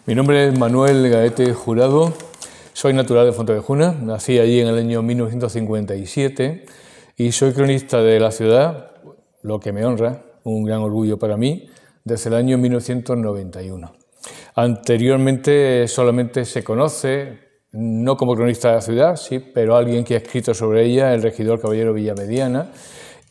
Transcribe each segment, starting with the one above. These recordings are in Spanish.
Mi nombre es Manuel Gaete Jurado, soy natural de Fontevejuna, nací allí en el año 1957 y soy cronista de la ciudad, lo que me honra, un gran orgullo para mí, desde el año 1991. Anteriormente solamente se conoce, no como cronista de la ciudad, sí, pero alguien que ha escrito sobre ella, el regidor Caballero Villamediana,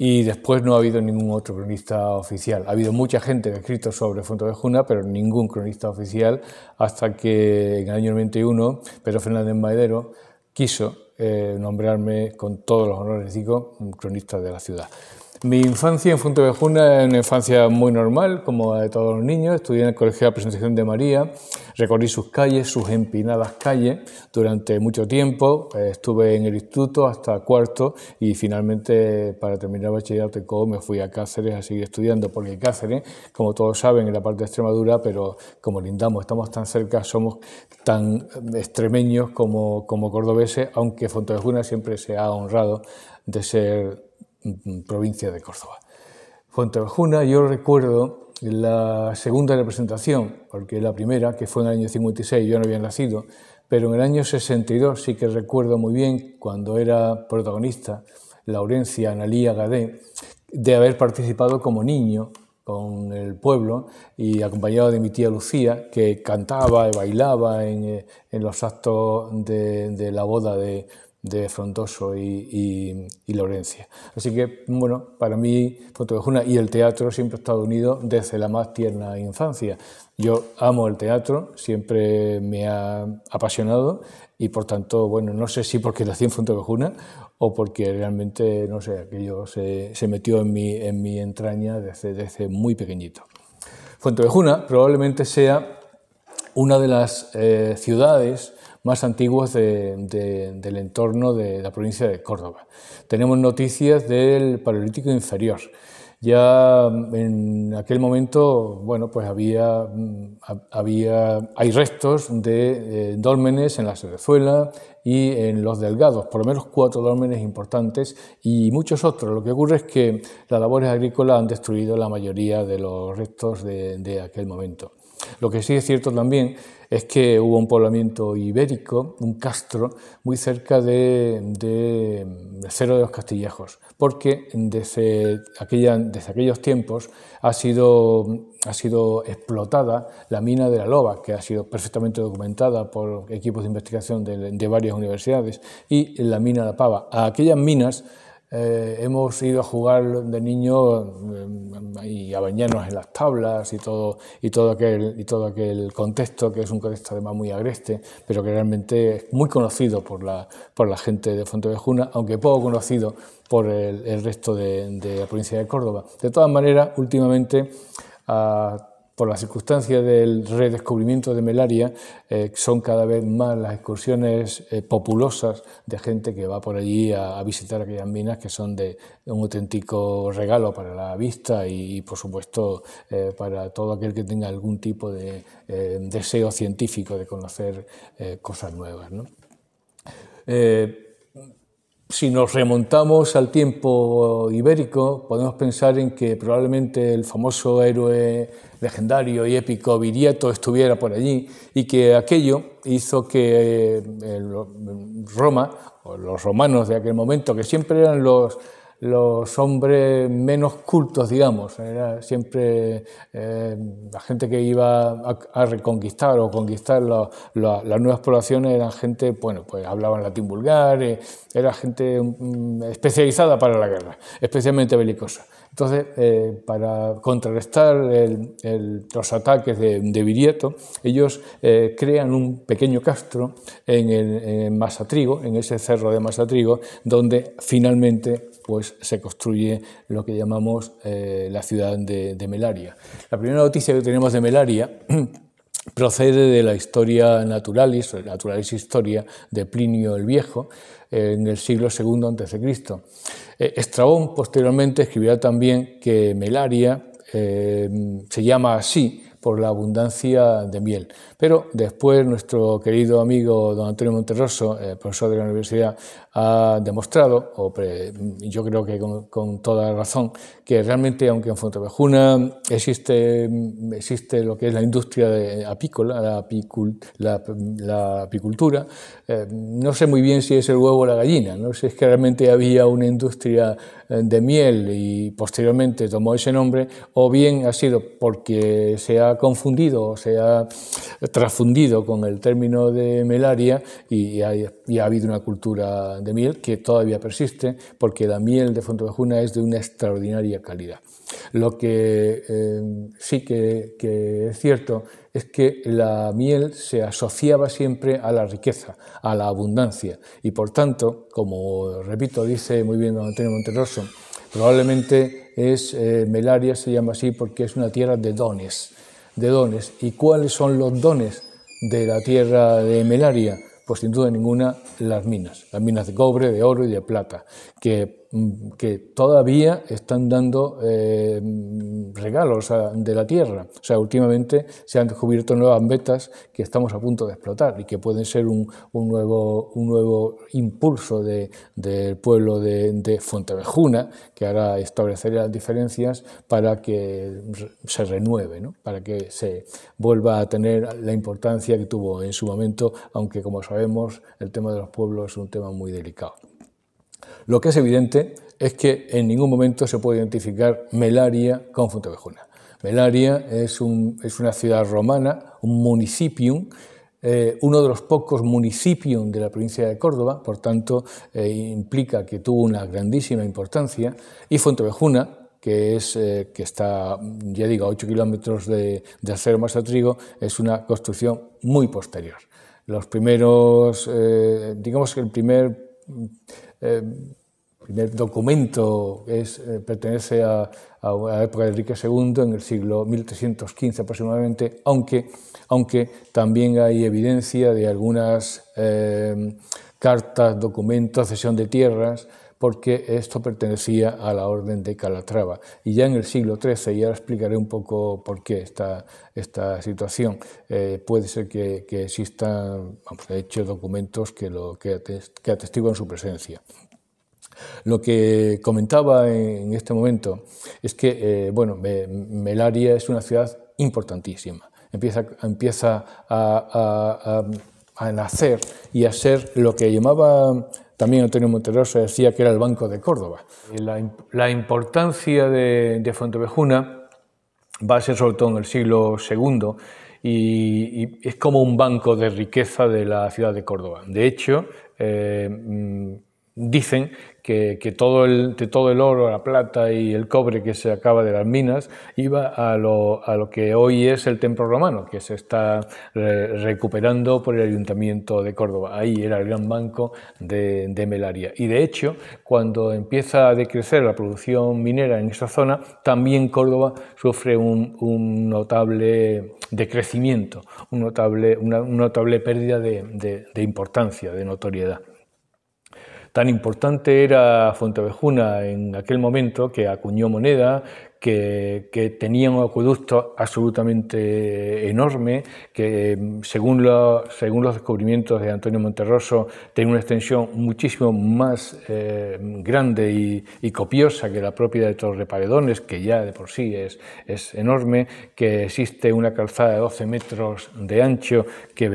y después no ha habido ningún otro cronista oficial. Ha habido mucha gente que ha escrito sobre Fontevejuna, pero ningún cronista oficial, hasta que en el año 91 Pedro Fernández Maedero quiso nombrarme con todos los honores, digo, cronista de la ciudad. Mi infancia en Fontevejuna es una infancia muy normal, como la de todos los niños. Estudié en el Colegio de la Presentación de María, recorrí sus calles, sus empinadas calles, durante mucho tiempo. Estuve en el instituto hasta cuarto y finalmente, para terminar el bachillerato me fui a Cáceres a seguir estudiando, porque Cáceres, como todos saben, en la parte de Extremadura, pero como lindamos, estamos tan cerca, somos tan extremeños como cordobeses, aunque Fontevejuna siempre se ha honrado de ser provincia de Córdoba. Fontevejuna, yo recuerdo la segunda representación, porque la primera, que fue en el año 56, yo no había nacido, pero en el año 62 sí que recuerdo muy bien, cuando era protagonista, Laurencia Analía Gadé, de haber participado como niño con el pueblo y acompañado de mi tía Lucía, que cantaba y bailaba en los actos de la boda de Frontoso y Laurencia. Así que, bueno, para mí Fontevejuna y el teatro siempre ha estado unido desde la más tierna infancia. Yo amo el teatro, siempre me ha apasionado y, por tanto, bueno, no sé si porque nací en Fontevejuna o porque realmente, no sé, aquello se metió en mi entraña desde muy pequeñito. Fontevejuna probablemente sea una de las ciudades más antiguos del entorno de la provincia de Córdoba. Tenemos noticias del Paleolítico inferior. Ya en aquel momento, bueno, pues hay restos de dólmenes en la Cerezuela y en los Delgados, por lo menos 4 dólmenes importantes y muchos otros. Lo que ocurre es que las labores agrícolas han destruido la mayoría de los restos de aquel momento. Lo que sí es cierto también es que hubo un poblamiento ibérico, un castro, muy cerca de Cerro de los Castillejos, porque desde aquellos tiempos ha sido explotada la mina de la Loba, que ha sido perfectamente documentada por equipos de investigación de varias universidades, y la mina de la Pava. A aquellas minas hemos ido a jugar de niños y a bañarnos en las tablas y todo aquel contexto, que es un contexto además muy agreste, pero que realmente es muy conocido por la gente de Fontevejuna, aunque poco conocido por el resto de la provincia de Córdoba. De todas maneras, últimamente, por las circunstancias del redescubrimiento de Melaria, son cada vez más las excursiones populosas de gente que va por allí a visitar aquellas minas, que son de un auténtico regalo para la vista y por supuesto, para todo aquel que tenga algún tipo de deseo científico de conocer cosas nuevas, ¿no? Si nos remontamos al tiempo ibérico, podemos pensar en que probablemente el famoso héroe legendario y épico Viriato estuviera por allí y que aquello hizo que Roma, o los romanos de aquel momento, que siempre eran los hombres menos cultos, digamos, era siempre la gente que iba a reconquistar o conquistar las nuevas poblaciones, eran gente, bueno, pues hablaban latín vulgar, era gente especializada para la guerra, especialmente belicosa. Entonces, para contrarrestar los ataques de Viriato, ellos crean un pequeño castro en Masatrigo, en ese cerro de Masatrigo, donde finalmente pues, se construye lo que llamamos la ciudad de Melaria. La primera noticia que tenemos de Melaria procede de la Historia Naturalis Historia de Plinio el Viejo, en el siglo II a.C. Estrabón posteriormente escribirá también que Melaria se llama así por la abundancia de miel, Pero después nuestro querido amigo don Antonio Monterroso, profesor de la universidad, ha demostrado, yo creo que con toda razón, que realmente, aunque en Fontevejuna existe lo que es la industria apícola, la apicultura, no sé muy bien si es el huevo o la gallina, no sé si es que realmente había una industria de miel y posteriormente tomó ese nombre, o bien ha sido porque se ha confundido o se ha transfundido con el término de melaria y ha habido una cultura de miel que todavía persiste, porque la miel de Fontevejuna es de una extraordinaria calidad. Lo que sí que es cierto es que la miel se asociaba siempre a la riqueza, a la abundancia, y por tanto, como repito, dice muy bien don Antonio Monterroso, probablemente Melaria se llama así porque es una tierra de dones. ¿Y cuáles son los dones de la tierra de Melaria? Pues sin duda ninguna las minas de cobre, de oro y de plata, que todavía están dando regalos de la tierra. O sea, últimamente se han descubierto nuevas vetas que estamos a punto de explotar y que pueden ser un nuevo impulso del pueblo de Fontevejuna, que ahora establecerá las diferencias para que se renueve, ¿no? Para que se vuelva a tener la importancia que tuvo en su momento, aunque como sabemos el tema de los pueblos es un tema muy delicado. Lo que es evidente es que en ningún momento se puede identificar Melaria con Fontevejuna. Melaria es una ciudad romana, un municipium, uno de los pocos municipios de la provincia de Córdoba, por tanto implica que tuvo una grandísima importancia, y Fontevejuna, que está, ya digo, a 8 kilómetros de Acero Maestrazgo, es una construcción muy posterior. Los primeros, digamos que el primer documento pertenece a la época de Enrique II, en el siglo 1315 aproximadamente, aunque también hay evidencia de algunas cartas, documentos, cesión de tierras, porque esto pertenecía a la orden de Calatrava. Y ya en el siglo XIII, y ahora explicaré un poco por qué esta situación, puede ser que existan, de hecho, documentos que atestiguan su presencia. Lo que comentaba en este momento es que Melaria es una ciudad importantísima. Empieza a nacer y a ser lo que llamaba también Antonio Monterroso, decía que era el Banco de Córdoba. La importancia de Fontevejuna va a ser sobre todo en el siglo II y es como un banco de riqueza de la ciudad de Córdoba. De hecho, dicen que todo el oro, la plata y el cobre que se sacaba de las minas iba a lo que hoy es el templo romano, que se está recuperando por el Ayuntamiento de Córdoba. Ahí era el gran banco de Melaria. Y de hecho, cuando empieza a decrecer la producción minera en esa zona, también Córdoba sufre un notable decrecimiento, una notable pérdida de importancia, de notoriedad. Tan importante era Fontevejuna en aquel momento que acuñó moneda, que tenía un acueducto absolutamente enorme, que según los descubrimientos de Antonio Monterroso tenía una extensión muchísimo más grande y copiosa que la propia de Torreparedones, que ya de por sí es enorme, que existe una calzada de 12 metros de ancho que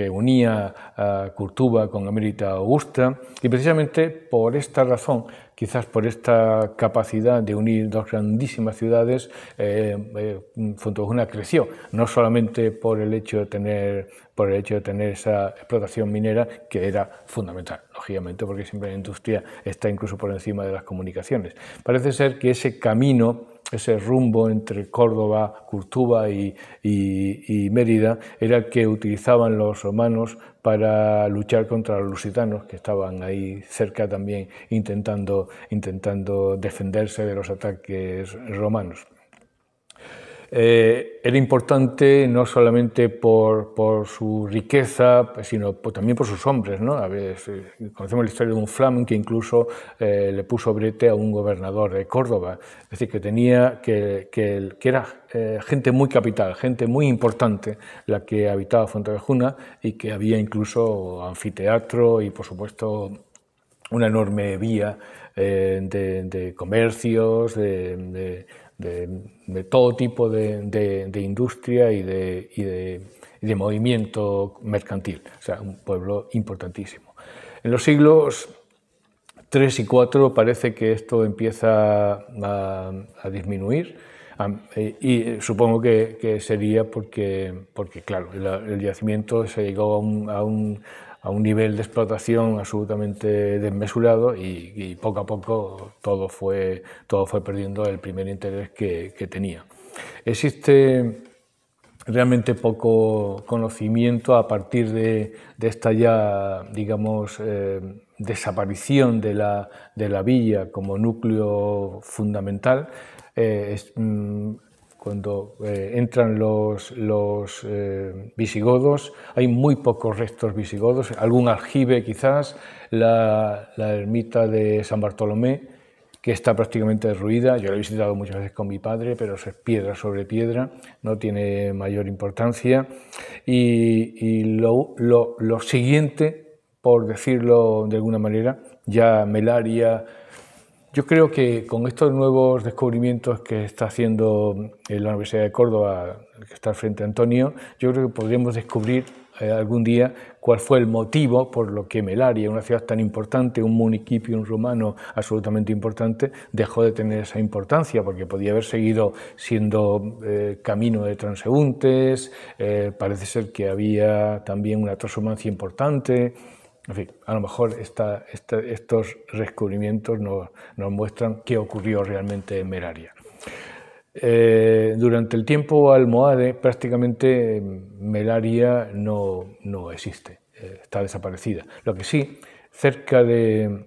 unía a Curtuba con Emérita Augusta, y precisamente por esta razón, quizás por esta capacidad de unir dos grandísimas ciudades, Fontevejuna creció, no solamente por el hecho de tener esa explotación minera, que era fundamental, lógicamente, porque siempre la industria está incluso por encima de las comunicaciones. Parece ser que ese camino, ese rumbo entre Córdoba, Curtuba y Mérida era el que utilizaban los romanos para luchar contra los lusitanos, que estaban ahí cerca también intentando defenderse de los ataques romanos. Era importante no solamente por su riqueza, sino también por sus hombres, ¿no? A ver, conocemos la historia de un flamen que incluso le puso brete a un gobernador de Córdoba. Es decir, que era gente muy capital, gente muy importante la que habitaba Fuentevejuna y que había incluso anfiteatro y, por supuesto, una enorme vía de comercios, de todo tipo de industria y de movimiento mercantil. O sea, un pueblo importantísimo. En los siglos III y IV parece que esto empieza a disminuir, y supongo que sería porque claro, el yacimiento se llegó a un nivel de explotación absolutamente desmesurado y poco a poco todo fue perdiendo el primer interés que tenía. Existe realmente poco conocimiento a partir de esta ya, digamos, desaparición de la villa como núcleo fundamental. Cuando entran los visigodos, hay muy pocos restos visigodos, algún aljibe quizás, la ermita de San Bartolomé, que está prácticamente derruida. Yo la he visitado muchas veces con mi padre, pero es piedra sobre piedra, no tiene mayor importancia. Y lo siguiente, por decirlo de alguna manera, ya Melaria. Yo creo que con estos nuevos descubrimientos que está haciendo la Universidad de Córdoba, que está al frente de Antonio, yo creo que podríamos descubrir algún día cuál fue el motivo por lo que Melaria, una ciudad tan importante, un municipium romano absolutamente importante, dejó de tener esa importancia, porque podía haber seguido siendo camino de transeúntes, parece ser que había también una transhumancia importante. En fin, a lo mejor estos descubrimientos nos muestran qué ocurrió realmente en Melaria. Durante el tiempo almohade, prácticamente Melaria no existe, está desaparecida. Lo que sí, cerca de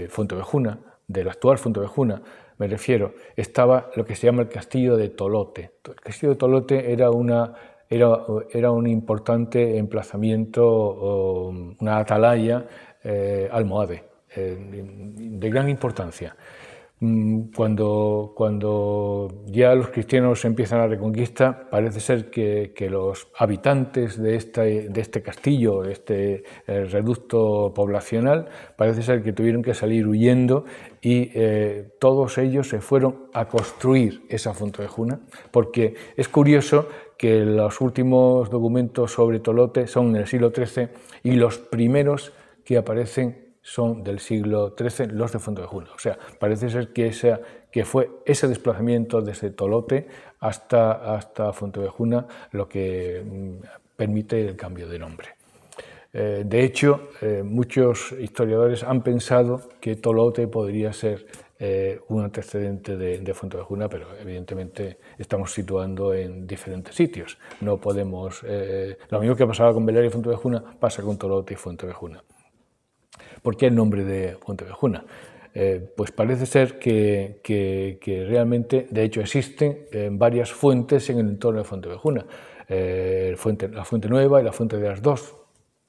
Fuentevejuna, del actual Fuentevejuna, me refiero, estaba lo que se llama el Castillo de Tolote. El Castillo de Tolote era un importante emplazamiento, una atalaya almohade, de gran importancia. Cuando ya los cristianos empiezan la reconquista, parece ser que los habitantes de este castillo, de este reducto poblacional, parece ser que tuvieron que salir huyendo y todos ellos se fueron a construir esa Fuentevejuna, porque es curioso que los últimos documentos sobre Tolote son en el siglo XIII y los primeros que aparecen son del siglo XIII, los de Fuentevejuna. O sea, parece ser que fue ese desplazamiento desde Tolote hasta Fuentevejuna lo que permite el cambio de nombre. De hecho, muchos historiadores han pensado que Tolote podría ser un antecedente de Fuentevejuna, pero evidentemente estamos situando en diferentes sitios. No podemos... lo mismo que pasaba con Melaria y Fuentevejuna pasa con Tolote y Fuentevejuna. ¿Por qué el nombre de Fuentevejuna? Pues parece ser que realmente, de hecho, existen varias fuentes en el entorno de Fuentevejuna. La Fuente Nueva y la Fuente de las Dos.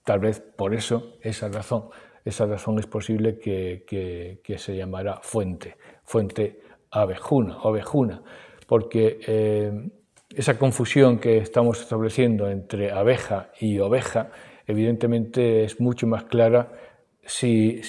Tal vez por eso, esa razón es posible que se llamara Fuente Abejuna, porque esa confusión que estamos estableciendo entre abeja y oveja, evidentemente es mucho más clara si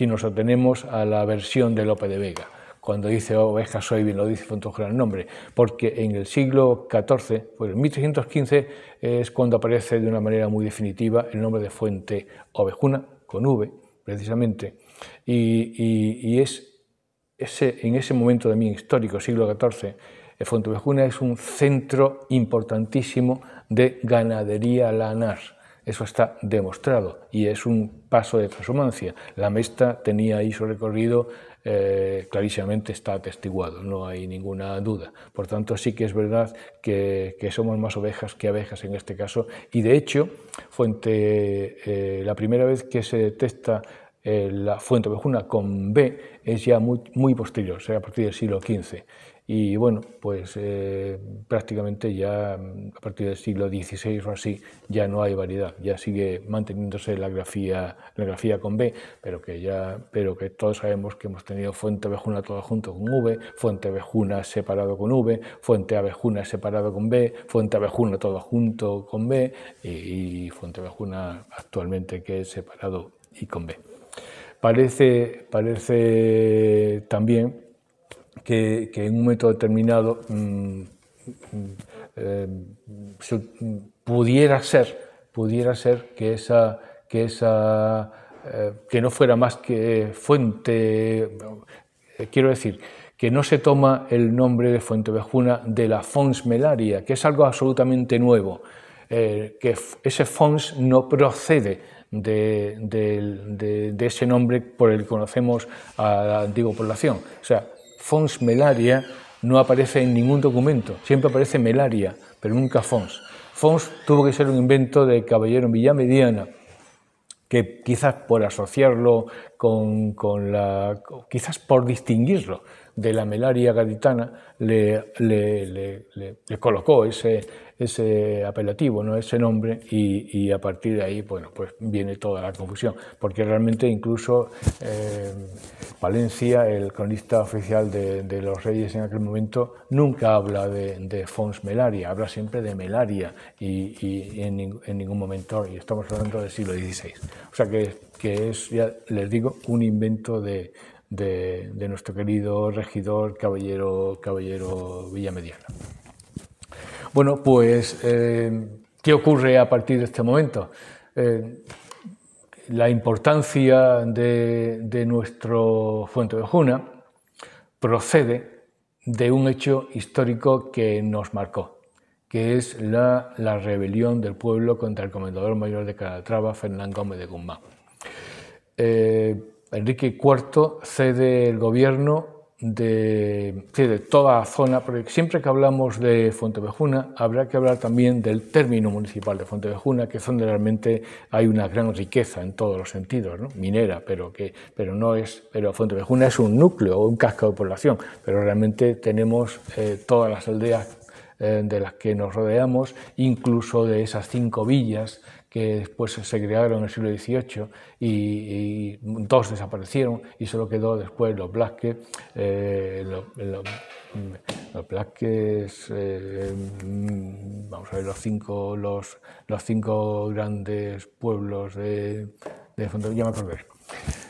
nos atenemos a la versión de Lope de Vega. Cuando dice oveja soy, bien lo dice Fuentevejuna el nombre, porque en el siglo XIV, pues en 1315 es cuando aparece de una manera muy definitiva el nombre de Fuente Ovejuna, con V, precisamente, y en ese momento también histórico, siglo XIV, Fuentevejuna es un centro importantísimo de ganadería lanar. Eso está demostrado y es un paso de transhumancia. La Mesta tenía ahí su recorrido, clarísimamente está atestiguado, no hay ninguna duda. Por tanto, sí que es verdad que somos más ovejas que abejas en este caso. Y de hecho, la primera vez que se detecta la Fuentevejuna con B es ya muy posterior, será a partir del siglo XV. Y bueno, pues prácticamente ya a partir del siglo XVI o así ya no hay variedad, ya sigue manteniéndose la grafía con B, pero que todos sabemos que hemos tenido Fuente-Abejuna todo junto con V, Fuente-Abejuna separado con V, Fuente-Abejuna separado con B, Fuente-Abejuna todo junto con B y Fuente-Abejuna actualmente que es separado y con B. Parece también que en un momento determinado pudiera ser que no fuera más que fuente, quiero decir, que no se toma el nombre de Fuente-Abejuna de la Fons Melaria, que es algo absolutamente nuevo, que ese Fons no procede de ese nombre por el que conocemos a la antigua población. O sea, Fons Melaria no aparece en ningún documento, siempre aparece Melaria, pero nunca Fons. Fons tuvo que ser un invento de Caballero en Villamediana, que quizás por asociarlo quizás por distinguirlo de la Melaria gaditana, le colocó ese apelativo, ¿no? Ese nombre, y a partir de ahí, bueno, pues viene toda la confusión, porque realmente incluso Palencia, el cronista oficial de los reyes en aquel momento, nunca habla de Fons Melaria, habla siempre de Melaria, y en ningún momento, y estamos hablando del siglo XVI. O sea que es, ya les digo, un invento de nuestro querido regidor Caballero Villamediana. Bueno, pues, ¿qué ocurre a partir de este momento? La importancia de nuestro Fuente-Abejuna procede de un hecho histórico que nos marcó, que es la rebelión del pueblo contra el comendador mayor de Calatrava, Fernán Gómez de Guzmán. Enrique IV cede el gobierno de toda la zona, porque siempre que hablamos de Fuente-Abejuna habrá que hablar también del término municipal de Fuente-Abejuna, que es donde realmente hay una gran riqueza en todos los sentidos, ¿no? Minera, pero Fuente-Abejuna es un núcleo o un casco de población, pero realmente tenemos todas las aldeas de las que nos rodeamos, incluso de esas 5 villas que después se crearon en el siglo XVIII y 2 desaparecieron y solo quedó después los Blasques, vamos a ver, los cinco grandes pueblos de Fuente, ya me acordaré,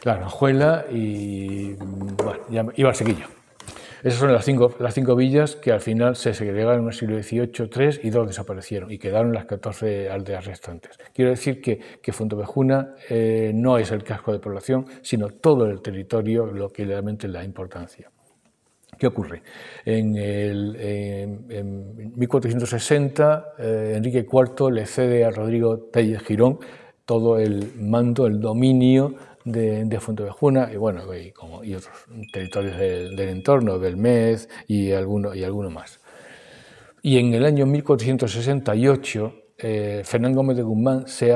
la Aranjuela y bueno, y Valsequillo. Esas son las cinco villas que al final se segregaron en el siglo XVIII, 3 y 2 desaparecieron y quedaron las 14 aldeas restantes. Quiero decir que Fuente-Abejuna no es el casco de población, sino todo el territorio, lo que realmente es la importancia. ¿Qué ocurre? En 1460, Enrique IV le cede a Rodrigo Tellez Girón todo el mando, el dominio de Fuente-Abejuna y bueno, y otros territorios del entorno, Belmez y alguno más. Y en el año 1468, Fernán Gómez de Guzmán se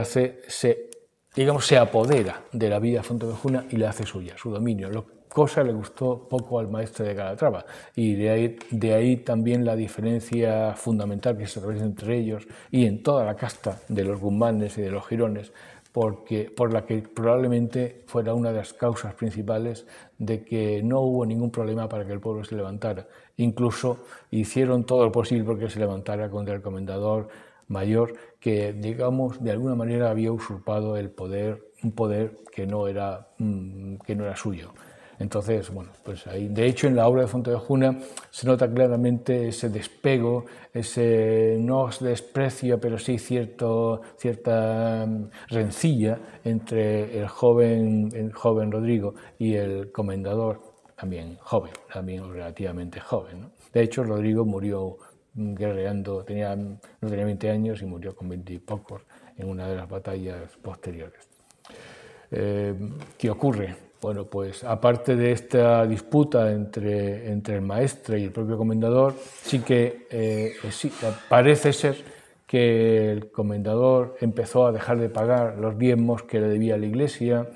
apodera de la villa de Fuente-Abejuna y la hace suya, su dominio, cosa le gustó poco al maestre de Calatrava, y de ahí también la diferencia fundamental que se establece entre ellos y en toda la casta de los Guzmanes y de los Girones, por la que probablemente fuera una de las causas principales de que no hubo ningún problema para que el pueblo se levantara. Incluso hicieron todo lo posible porque se levantara contra el comendador mayor, que, digamos, de alguna manera había usurpado el poder, un poder que no era suyo. Entonces, bueno, pues ahí, de hecho, en la obra de Fuente-Abejuna se nota claramente ese despego, ese no desprecio, pero sí cierta rencilla entre el joven Rodrigo y el comendador, también relativamente joven, ¿no? De hecho, Rodrigo murió guerreando, no tenía 20 años y murió con 20 y pocos en una de las batallas posteriores. ¿Qué ocurre? Bueno, pues aparte de esta disputa entre el maestre y el propio comendador, sí parece ser que el comendador empezó a dejar de pagar los diezmos que le debía a la Iglesia,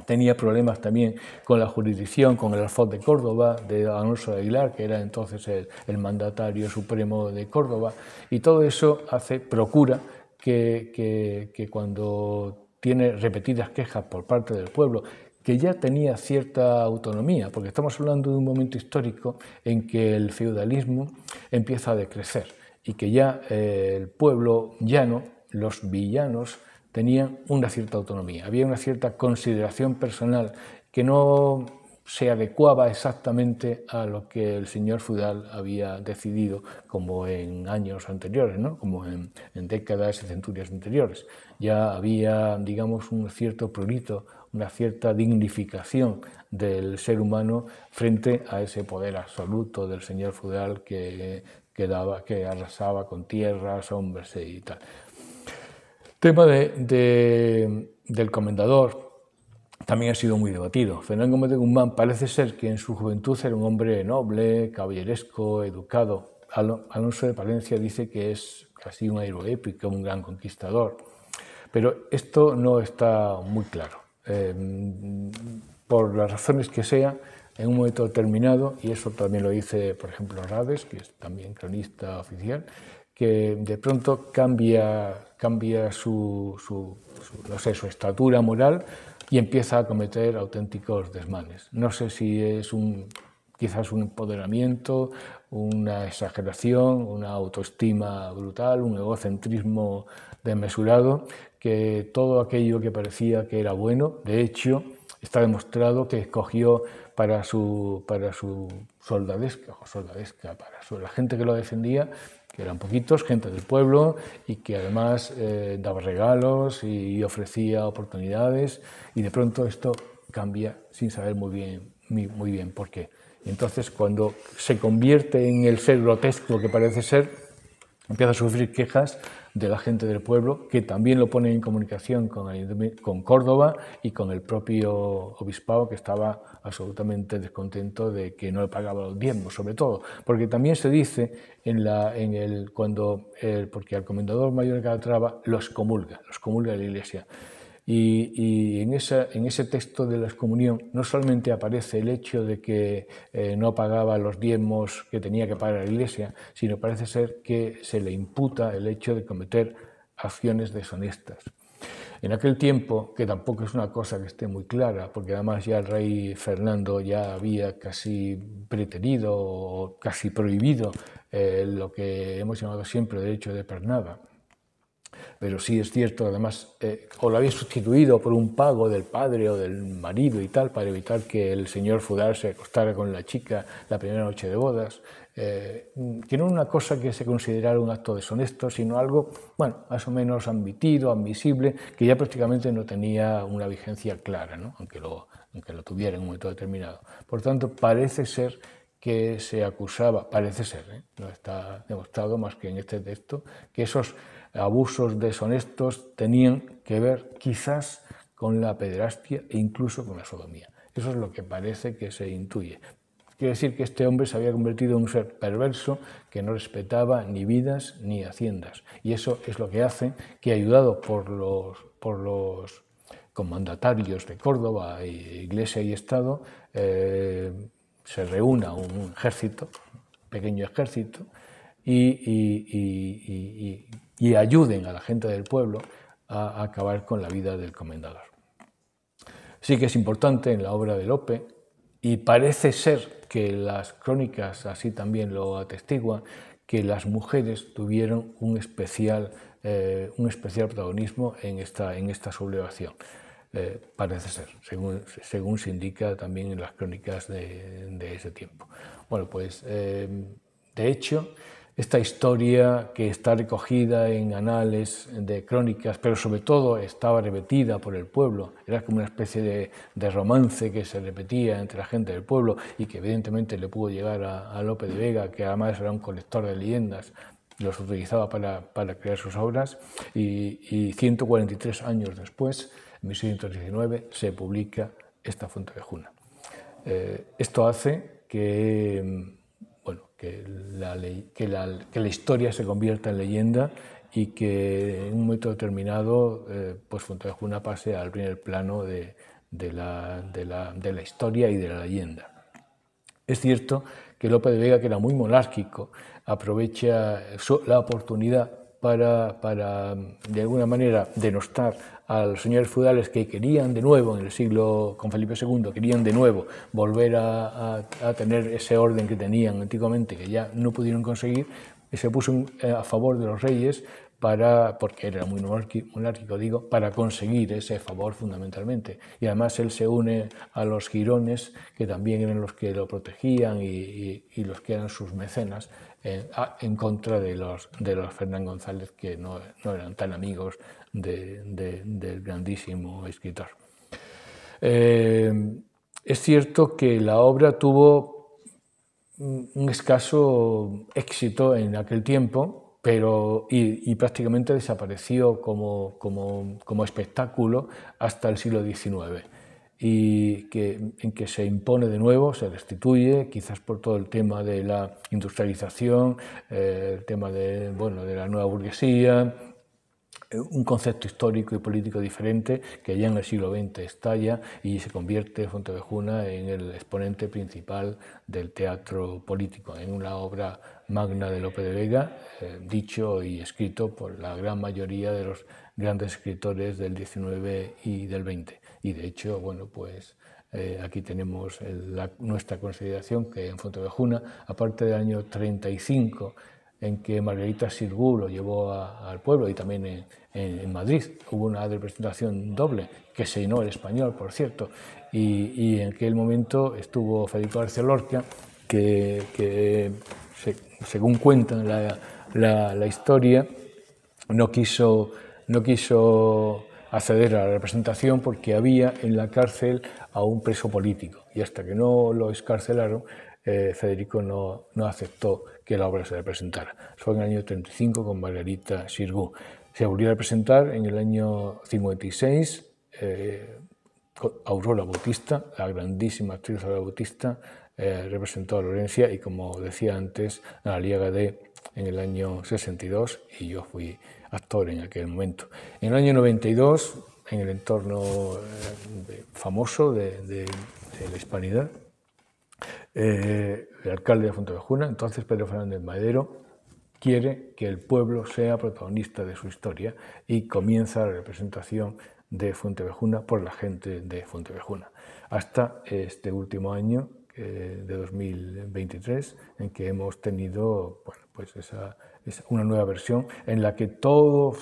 Tenía problemas también con la jurisdicción, con el alfoz de Córdoba, de Alonso de Aguilar, que era entonces el mandatario supremo de Córdoba, y todo eso procura que cuando tiene repetidas quejas por parte del pueblo, que ya tenía cierta autonomía, porque estamos hablando de un momento histórico en que el feudalismo empieza a decrecer y que ya el pueblo llano, los villanos, tenían una cierta autonomía, había una cierta consideración personal que no se adecuaba exactamente a lo que el señor feudal había decidido, como en años anteriores, ¿no? Como en décadas y centurias anteriores. Ya había, digamos, un cierto prurito, una cierta dignificación del ser humano frente a ese poder absoluto del señor feudal que arrasaba con tierras, hombres y tal. El tema del comendador también ha sido muy debatido. Fernán Gómez de Guzmán parece ser que en su juventud era un hombre noble, caballeresco, educado. Alonso de Palencia dice que es casi un héroe épico, un gran conquistador. Pero esto no está muy claro. Por las razones que sea, en un momento determinado, y eso también lo dice, por ejemplo, Rades, que es también cronista oficial, que de pronto cambia su estatura moral y empieza a cometer auténticos desmanes. No sé si es quizás un empoderamiento, una exageración, una autoestima brutal, un egocentrismo desmesurado, que todo aquello que parecía que era bueno, de hecho, está demostrado que escogió para su soldadesca, para la gente que lo defendía, que eran poquitos, gente del pueblo, y que además daba regalos y ofrecía oportunidades, y de pronto esto cambia sin saber muy bien por qué. Y entonces, cuando se convierte en el ser grotesco que parece ser, empieza a sufrir quejas de la gente del pueblo, que también lo pone en comunicación con Córdoba y con el propio obispado, que estaba absolutamente descontento de que no le pagaba los diezmos, sobre todo, porque también se dice porque al comendador mayor de Calatrava los comulga la Iglesia. Y en ese texto de la excomunión no solamente aparece el hecho de que no pagaba los diezmos que tenía que pagar la Iglesia, sino parece ser que se le imputa el hecho de cometer acciones deshonestas. En aquel tiempo, que tampoco es una cosa que esté muy clara, porque además ya el rey Fernando ya había casi preterido o casi prohibido lo que hemos llamado siempre derecho de pernada. Pero sí es cierto, además, o lo había sustituido por un pago del padre o del marido y tal, para evitar que el señor feudal se acostara con la chica la primera noche de bodas, que no una cosa que se considerara un acto deshonesto, sino algo, bueno, más o menos admisible, que ya prácticamente no tenía una vigencia clara, ¿no? aunque lo tuviera en un momento determinado. Por tanto, parece ser que se acusaba, parece ser, no está demostrado más que en este texto, que esos abusos deshonestos tenían que ver quizás con la pederastia e incluso con la sodomía. Eso es lo que parece que se intuye. Quiere decir que este hombre se había convertido en un ser perverso que no respetaba ni vidas ni haciendas. Y eso es lo que hace que, ayudado por los comandatarios de Córdoba, Iglesia y Estado, se reúna un ejército, un pequeño ejército, y ayuden a la gente del pueblo a acabar con la vida del comendador. Sí que es importante en la obra de Lope, y parece ser que las crónicas así también lo atestiguan, que las mujeres tuvieron un especial protagonismo en esta sublevación. Parece ser, según se indica también en las crónicas de ese tiempo. Bueno, pues de hecho, esta historia, que está recogida en anales de crónicas, pero sobre todo estaba repetida por el pueblo, era como una especie de romance que se repetía entre la gente del pueblo y que evidentemente le pudo llegar a Lope de Vega, que además era un colector de leyendas, los utilizaba para crear sus obras, y 143 años después, en 1619, se publica esta Fontevejuna. Esto hace que la historia se convierta en leyenda y que en un momento determinado pues Fontevejuna pase al primer plano de la historia y de la leyenda. Es cierto que Lope de Vega, que era muy monárquico, aprovecha la oportunidad para de alguna manera denostar a los señores feudales que querían de nuevo, en el siglo con Felipe II, querían de nuevo volver a tener ese orden que tenían antiguamente, que ya no pudieron conseguir, y se puso a favor de los reyes porque era muy monárquico, digo, para conseguir ese favor fundamentalmente. Y además él se une a los girones, que también eran los que lo protegían y los que eran sus mecenas, en contra de los Fernán González, que no eran tan amigos del grandísimo escritor. Es cierto que la obra tuvo un escaso éxito en aquel tiempo, y prácticamente desapareció como espectáculo hasta el siglo XIX, y en que se impone de nuevo, se restituye, quizás por todo el tema de la industrialización, el tema de la nueva burguesía, un concepto histórico y político diferente que ya en el siglo XX estalla y se convierte Fontevejuna en el exponente principal del teatro político, en una obra magna de Lope de Vega, dicho y escrito por la gran mayoría de los grandes escritores del XIX y del XX. Y de hecho, aquí tenemos nuestra consideración que en Fontevejuna, aparte del año 35, en que Margarita Xirgu lo llevó al pueblo, y también en Madrid hubo una representación doble, que se llenó el español, por cierto, y en aquel momento estuvo Federico García Lorca, que según cuentan la historia, no quiso acceder a la representación porque había en la cárcel a un preso político, y hasta que no lo excarcelaron, Federico no aceptó que la obra se representara. Fue en el año 35 con Margarita Xirgu. Se volvió a representar en el año 56, Aurora Bautista, la grandísima actriz Aurora Bautista, representó a Lorencia, y como decía antes, a la Liga en el año 62, y yo fui actor en aquel momento. En el año 92, en el entorno famoso de la Hispanidad, el alcalde de Fontevejuna, entonces Pedro Fernández Madero, quiere que el pueblo sea protagonista de su historia, y comienza la representación de Fontevejuna por la gente de Fontevejuna, hasta este último año de 2023, en que hemos tenido una nueva versión en la que todo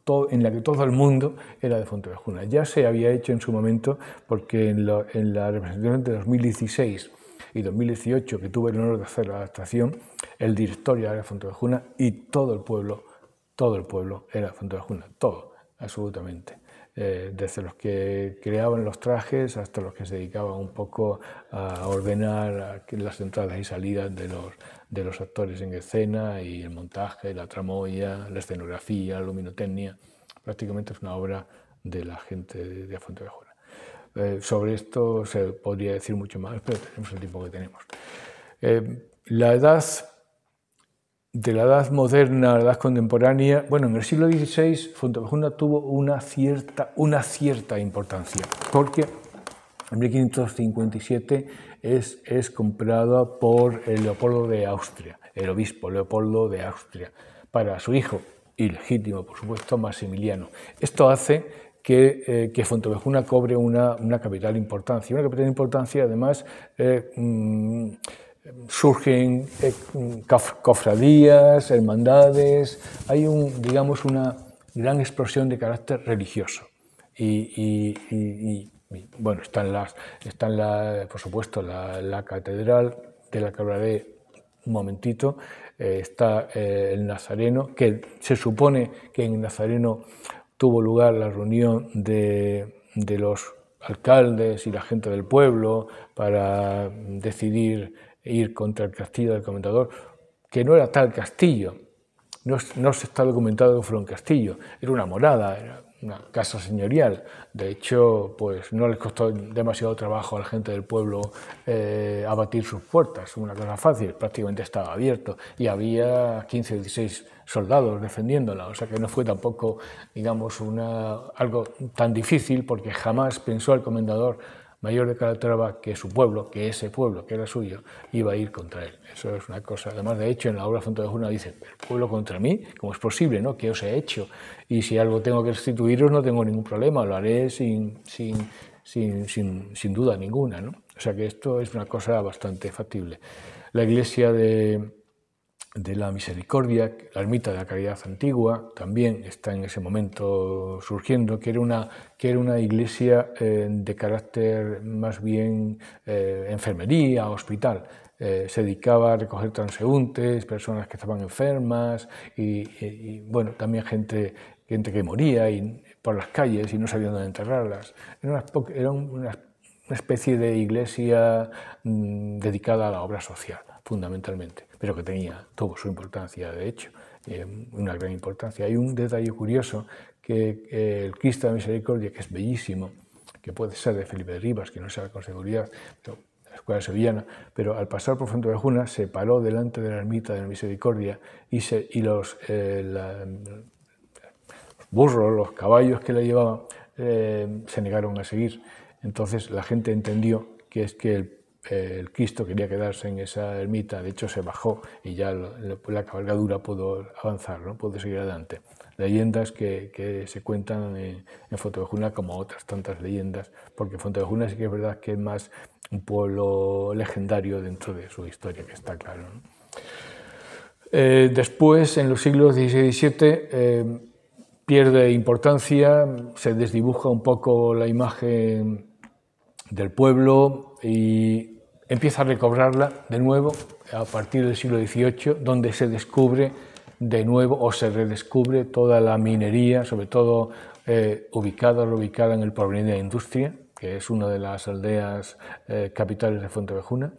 el mundo era de Fontevejuna. Ya se había hecho en su momento, porque en la representación de 2016 y 2018, que tuve el honor de hacer la adaptación, el director era de Fontevejuna, y todo el pueblo era de Fontevejuna, todo, absolutamente. Desde los que creaban los trajes hasta los que se dedicaban un poco a ordenar las entradas y salidas de los actores en escena, y el montaje, la tramoya, la escenografía, la luminotecnia. Prácticamente es una obra de la gente de Fontevejuna. Sobre esto se podría decir mucho más, pero tenemos el tiempo que tenemos. De la edad moderna a la edad contemporánea, en el siglo XVI Fontevejuna tuvo una cierta importancia, porque en 1557 es comprada por Leopoldo de Austria, el obispo Leopoldo de Austria, para su hijo ilegítimo, por supuesto, Maximiliano. Esto hace que Fontevejuna cobre una capital importancia. Una capital importancia, además, surgen cofradías, hermandades, hay una gran explosión de carácter religioso. Está por supuesto, la catedral, de la que hablaré un momentito, está el Nazareno, que se supone que en el Nazareno tuvo lugar la reunión de los alcaldes y la gente del pueblo para decidir ir contra el castillo del Comendador, que no era tal castillo, no se está documentado que fuera un castillo, era una morada, era una casa señorial. De hecho, pues no les costó demasiado trabajo a la gente del pueblo abatir sus puertas, una cosa fácil, prácticamente estaba abierto y había 15 o 16 soldados defendiéndola, o sea que no fue tampoco, digamos, algo tan difícil, porque jamás pensó el comendador mayor de Calatrava que su pueblo, que ese pueblo que era suyo, iba a ir contra él. Eso es una cosa. Además, de hecho, en la obra Fontevejuna dice: ¿el pueblo contra mí? ¿Cómo es posible, no? ¿Qué os he hecho? Y si algo tengo que restituiros, no tengo ningún problema, lo haré sin duda ninguna, ¿no? O sea que esto es una cosa bastante factible. La iglesia de la Misericordia, la ermita de la Caridad Antigua, también está en ese momento surgiendo, que era una iglesia de carácter más bien enfermería, hospital. Se dedicaba a recoger transeúntes, personas que estaban enfermas y bueno, también gente que moría por las calles y no sabían dónde enterrarlas. Era una especie de iglesia dedicada a la obra social, fundamentalmente, pero que tuvo su importancia, de hecho, una gran importancia. Hay un detalle curioso, que el Cristo de la Misericordia, que es bellísimo, que puede ser de Felipe de Rivas, que no sabe con seguridad, pero la escuela sevillana, pero al pasar por Fontevejuna se paró delante de la ermita de la Misericordia y los burros, los caballos que le llevaban, se negaron a seguir. Entonces la gente entendió que es que el Cristo quería quedarse en esa ermita. De hecho, se bajó y ya la cabalgadura pudo avanzar, ¿no? Pudo seguir adelante. Leyendas que se cuentan en Fontevejuna, como otras tantas leyendas, porque Fontevejuna sí que es verdad que es más un pueblo legendario dentro de su historia, que está claro, ¿no? Después, en los siglos XVI y XVII, pierde importancia, se desdibuja un poco la imagen del pueblo y empieza a recobrarla de nuevo a partir del siglo XVIII, donde se descubre de nuevo o se redescubre toda la minería, sobre todo ubicada en el Porvenir de la Industria, que es una de las aldeas capitales de Fontevejuna,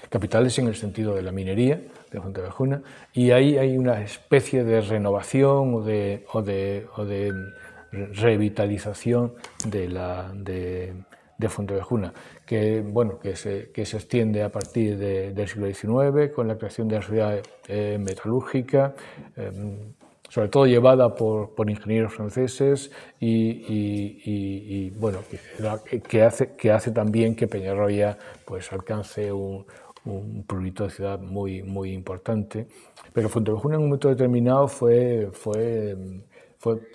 capitales en el sentido de la minería de Fontevejuna, y ahí hay una especie de renovación o de revitalización de Fontevejuna, que se extiende a partir del siglo XIX con la creación de la sociedad metalúrgica, sobre todo llevada por ingenieros franceses y que hace también que Peñarroya pues alcance un prurito de ciudad muy, muy importante. Pero Fontevejuna en un momento determinado fue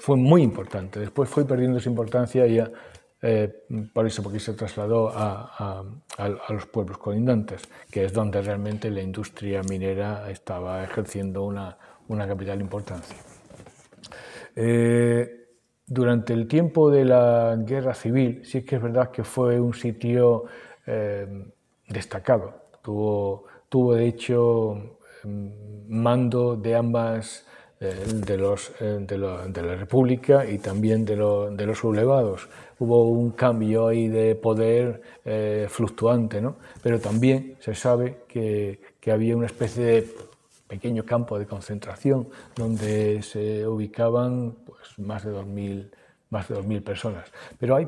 muy importante. Después fue perdiendo esa importancia ya por eso, porque se trasladó a los pueblos colindantes, que es donde realmente la industria minera estaba ejerciendo una capital importancia. Durante el tiempo de la Guerra Civil, sí que es verdad que fue un sitio destacado. Tuvo de hecho mando de ambas, de la República y también de los sublevados. Hubo un cambio ahí de poder fluctuante, ¿no? Pero también se sabe que había una especie de pequeño campo de concentración donde se ubicaban pues, más de 2.000 personas. Pero hay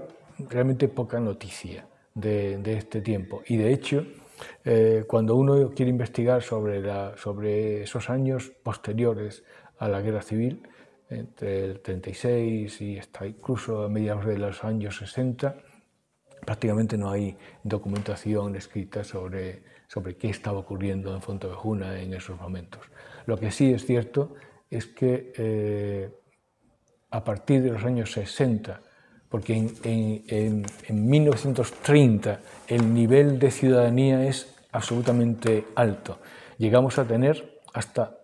realmente poca noticia de este tiempo. Y de hecho, cuando uno quiere investigar sobre esos años posteriores a la Guerra Civil, entre el 36 y hasta incluso a mediados de los años 60, prácticamente no hay documentación escrita sobre qué estaba ocurriendo en Fontevejuna en esos momentos. Lo que sí es cierto es que a partir de los años 60, porque en 1930 el nivel de ciudadanía es absolutamente alto, llegamos a tener hasta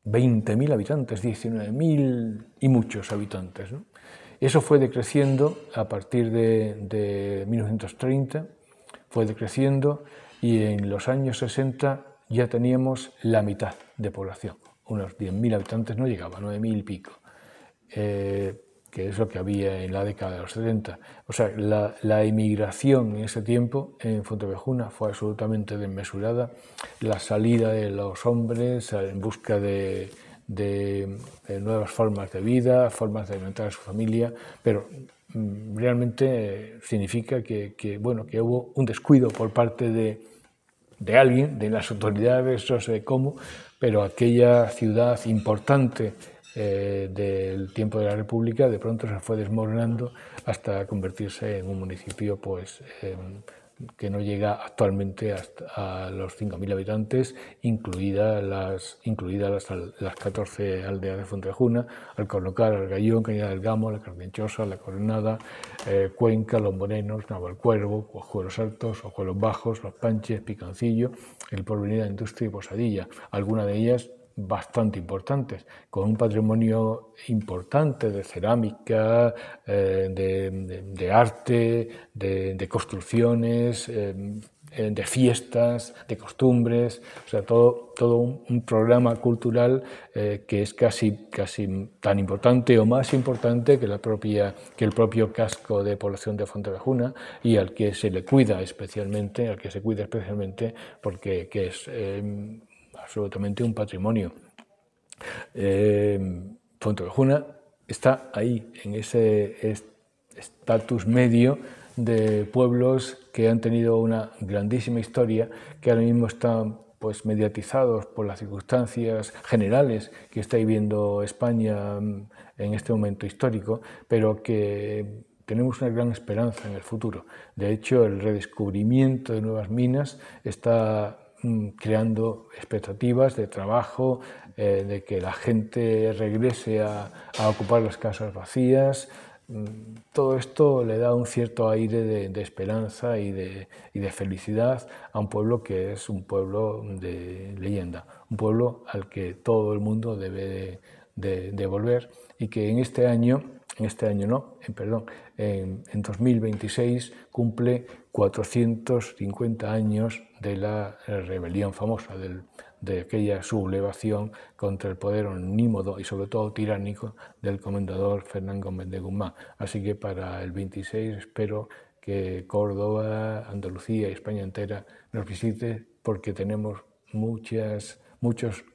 20.000 habitantes, 19.000 y muchos habitantes, ¿no? Eso fue decreciendo a partir de 1930, fue decreciendo y en los años 60 ya teníamos la mitad de población, unos 10.000 habitantes, no llegaba, 9.000 y pico, que es lo que había en la década de los 70. O sea, la emigración en ese tiempo en Fontevejuna fue absolutamente desmesurada. La salida de los hombres en busca de nuevas formas de vida, formas de alimentar a su familia, pero realmente significa que hubo un descuido por parte de alguien, de las autoridades, no sé cómo, pero aquella ciudad importante del tiempo de la República de pronto se fue desmoronando hasta convertirse en un municipio que no llega actualmente a los 5.000 habitantes, incluidas las 14 aldeas de Fontevejuna, Alcornocar, Argallón, Cañada del Gamo, La Cardenchosa, La Coronada, Cuenca, Los Morenos, Navalcuervo, Ojuelos Altos, Ojuelos Bajos, Los Panches, Picancillo, El Porvenir de la Industria y Posadilla, algunas de ellas bastante importantes, con un patrimonio importante de cerámica, de arte, de construcciones, de fiestas, de costumbres, o sea, todo un programa cultural que es casi tan importante o más importante que el propio casco de población de Fontevejuna, y al que se cuida especialmente porque es absolutamente un patrimonio. Fontevejuna está ahí, en ese estatus medio de pueblos que han tenido una grandísima historia, que ahora mismo están pues mediatizados por las circunstancias generales que está viviendo España en este momento histórico, pero que tenemos una gran esperanza en el futuro. De hecho, el redescubrimiento de nuevas minas está creando expectativas de trabajo, de que la gente regrese a ocupar las casas vacías. Todo esto le da un cierto aire de esperanza y de felicidad a un pueblo que es un pueblo de leyenda, un pueblo al que todo el mundo debe de volver, y que en 2026 cumple 450 años de la rebelión famosa, de aquella sublevación contra el poder omnímodo y sobre todo tiránico del comendador Fernán Gómez de Guzmán. Así que para el 26 espero que Córdoba, Andalucía y España entera nos visite, porque tenemos muchos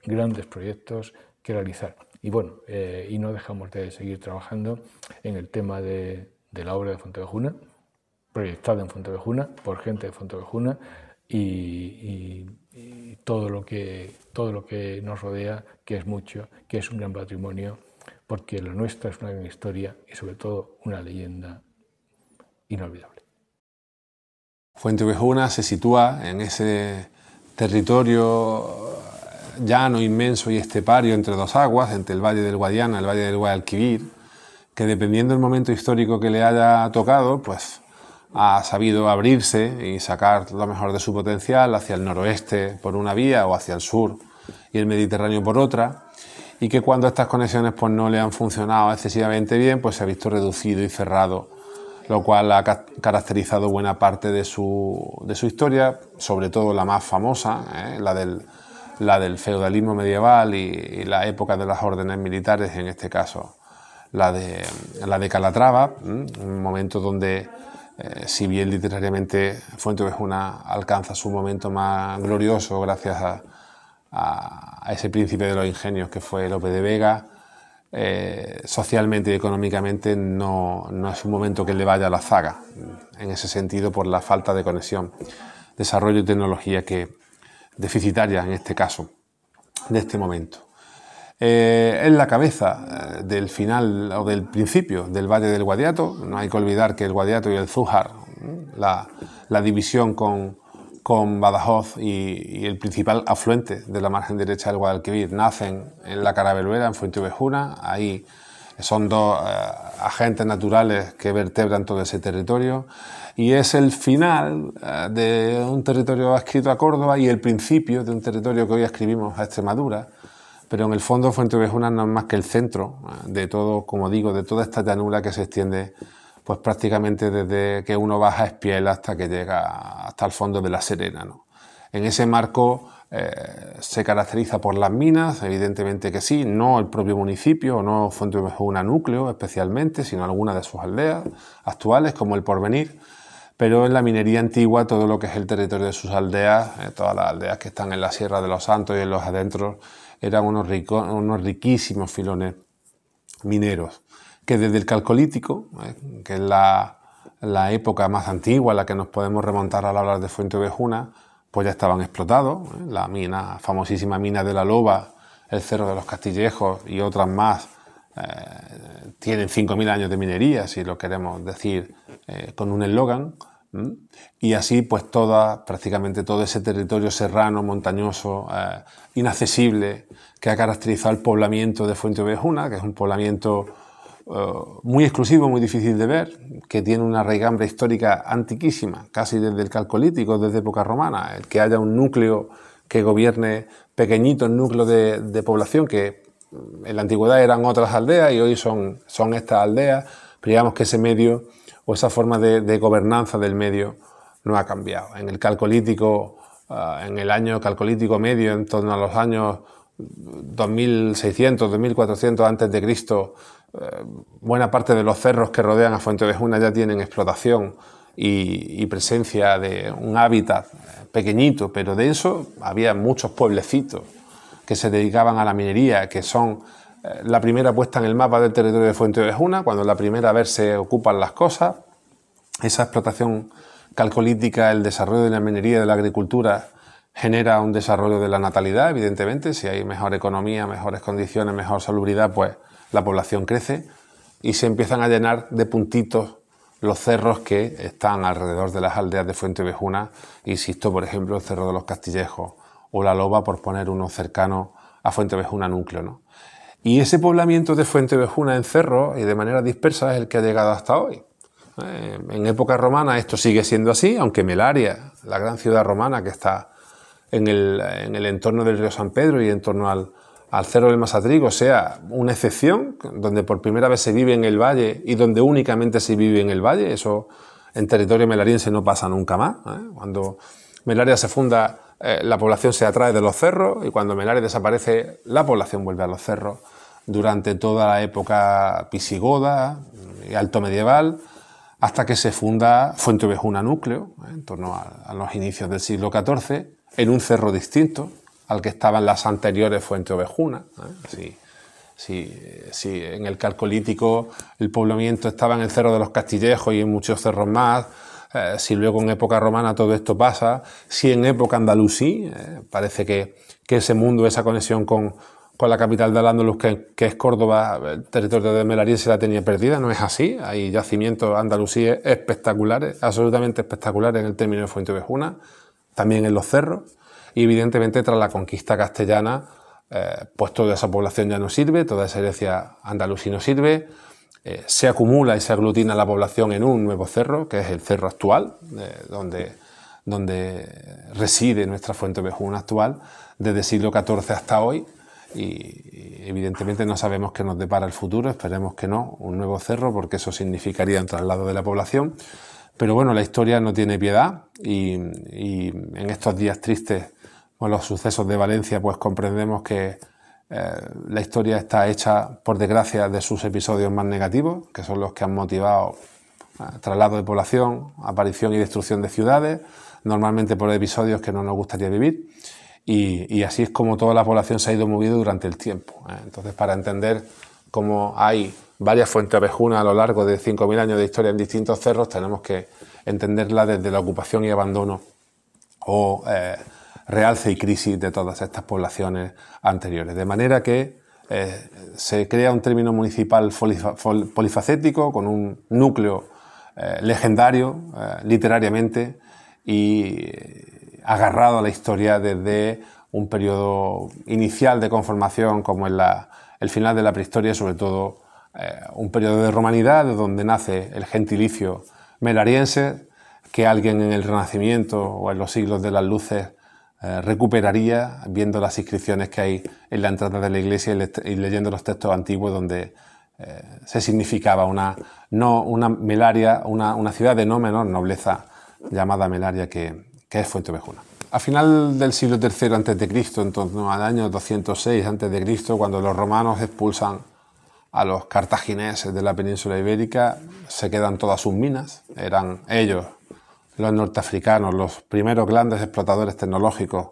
grandes proyectos que realizar. Y bueno, y no dejamos de seguir trabajando en el tema de la obra de Fontevejuna, proyectada en Fontevejuna, por gente de Fontevejuna, y todo lo que nos rodea, que es mucho, que es un gran patrimonio, porque lo nuestra es una gran historia y sobre todo una leyenda inolvidable. Fontevejuna se sitúa en ese territorio llano, inmenso y estepario entre dos aguas, entre el Valle del Guadiana y el Valle del Guadalquivir, que dependiendo del momento histórico que le haya tocado, pues ha sabido abrirse y sacar lo mejor de su potencial hacia el noroeste por una vía o hacia el sur y el Mediterráneo por otra, y que cuando estas conexiones pues no le han funcionado excesivamente bien, pues se ha visto reducido y cerrado, lo cual ha caracterizado buena parte de su historia, sobre todo la más famosa, la del feudalismo medieval y la época de las órdenes militares, en este caso la de Calatrava, un momento donde, si bien literariamente Fontevejuna alcanza su momento más glorioso gracias a ese príncipe de los ingenios que fue Lope de Vega, socialmente y económicamente no es un momento que le vaya a la zaga, en ese sentido, por la falta de conexión, desarrollo y tecnología deficitaria en este caso, de este momento. Es la cabeza del final o del principio del Valle del Guadiato. No hay que olvidar que el Guadiato y el Zújar, la división con Badajoz y el principal afluente de la margen derecha del Guadalquivir, nacen en la Carabeluela, en Fontevejuna. Ahí son dos agentes naturales que vertebran todo ese territorio, y es el final de un territorio adscrito a Córdoba y el principio de un territorio que hoy ascribimos a Extremadura. Pero en el fondo Fontevejuna no es más que el centro de todo, como digo, de toda esta llanura que se extiende pues prácticamente desde que uno baja a Espiel hasta que llega hasta el fondo de La Serena, ¿no? En ese marco se caracteriza por las minas, evidentemente que sí, no el propio municipio, no Fontevejuna núcleo especialmente, sino algunas de sus aldeas actuales, como el Porvenir, pero en la minería antigua todo lo que es el territorio de sus aldeas, todas las aldeas que están en la Sierra de los Santos y en los adentros, eran unos riquísimos filones mineros, que desde el Calcolítico, que es la época más antigua a la que nos podemos remontar al hablar de Fuenteovejuna, pues ya estaban explotados. La famosísima mina de la Loba, el Cerro de los Castillejos y otras más tienen 5.000 años de minería, si lo queremos decir con un eslogan. Y así pues prácticamente todo ese territorio serrano, montañoso, inaccesible, que ha caracterizado el poblamiento de Fuenteovejuna, que es un poblamiento muy exclusivo, muy difícil de ver, que tiene una raigambre histórica antiquísima, casi desde el Calcolítico, desde época romana. El que haya un núcleo que gobierne pequeñitos núcleos de población que en la antigüedad eran otras aldeas y hoy son estas aldeas, pero digamos que ese medio o esa forma de gobernanza del medio no ha cambiado. En el Calcolítico, en el año Calcolítico medio, en torno a los años 2600, 2400 antes de Cristo, buena parte de los cerros que rodean a Fuenteovejuna ya tienen explotación y presencia de un hábitat pequeñito, pero denso. Había muchos pueblecitos que se dedicaban a la minería, que son la primera puesta en el mapa del territorio de Fuenteovejuna, cuando la primera vez se ocupan las cosas. Esa explotación calcolítica, el desarrollo de la minería y de la agricultura genera un desarrollo de la natalidad, evidentemente. Si hay mejor economía, mejores condiciones, mejor salubridad, pues la población crece y se empiezan a llenar de puntitos los cerros que están alrededor de las aldeas de Fuenteovejuna. Insisto, por ejemplo, el Cerro de los Castillejos o la Loba, por poner uno cercano a Fuenteovejuna núcleo, ¿no? Y ese poblamiento de Fuenteovejuna en cerros y de manera dispersa es el que ha llegado hasta hoy. En época romana esto sigue siendo así, aunque Melaria, la gran ciudad romana que está en el entorno del río San Pedro y en torno al Cerro del Masatrigo, sea una excepción, donde por primera vez se vive en el valle y donde únicamente se vive en el valle. Eso en territorio melariense no pasa nunca más. Cuando Melaria se funda, la población se atrae de los cerros, y cuando Melaria desaparece, la población vuelve a los cerros. Durante toda la época visigoda y alto medieval, hasta que se funda Fuenteovejuna núcleo, en torno a los inicios del siglo XIV, en un cerro distinto al que estaban las anteriores Fuenteovejuna. Si en el Calcolítico el poblamiento estaba en el Cerro de los Castillejos y en muchos cerros más, si luego en época romana todo esto pasa, si en época andalusí, parece que ese mundo, esa conexión con la capital de Al-Ándalus, que es Córdoba, el territorio de Melarín, se la tenía perdida. No es así. Hay yacimientos andalusíes espectaculares, absolutamente espectaculares en el término de Fuenteovejuna, también en los cerros, y evidentemente tras la conquista castellana, pues toda esa población ya no sirve, toda esa herencia andalusí no sirve, se acumula y se aglutina la población en un nuevo cerro, que es el cerro actual, donde reside nuestra Fuenteovejuna actual, desde el siglo XIV hasta hoy. Y evidentemente no sabemos qué nos depara el futuro, esperemos que no, un nuevo cerro, porque eso significaría un traslado de la población. Pero bueno, la historia no tiene piedad y en estos días tristes, con los sucesos de Valencia, pues comprendemos que la historia está hecha, por desgracia, de sus episodios más negativos, que son los que han motivado traslado de población, aparición y destrucción de ciudades, normalmente por episodios que no nos gustaría vivir. Y así es como toda la población se ha ido moviendo durante el tiempo. Entonces, para entender cómo hay varias Fuenteovejunas a lo largo de 5.000 años de historia en distintos cerros, tenemos que entenderla desde la ocupación y abandono o realce y crisis de todas estas poblaciones anteriores. De manera que se crea un término municipal polifacético con un núcleo legendario literariamente y agarrado a la historia desde un periodo inicial de conformación como en el final de la prehistoria y sobre todo un periodo de romanidad de donde nace el gentilicio melariense que alguien en el Renacimiento o en los siglos de las luces recuperaría viendo las inscripciones que hay en la entrada de la iglesia y leyendo los textos antiguos donde se significaba una Melaria, una ciudad de no menor nobleza llamada Melaria que es Fuenteovejuna. A final del siglo III a.C., en torno al año 206 a.C., cuando los romanos expulsan a los cartagineses de la península ibérica, se quedan todas sus minas. Eran ellos los norteafricanos, los primeros grandes explotadores tecnológicos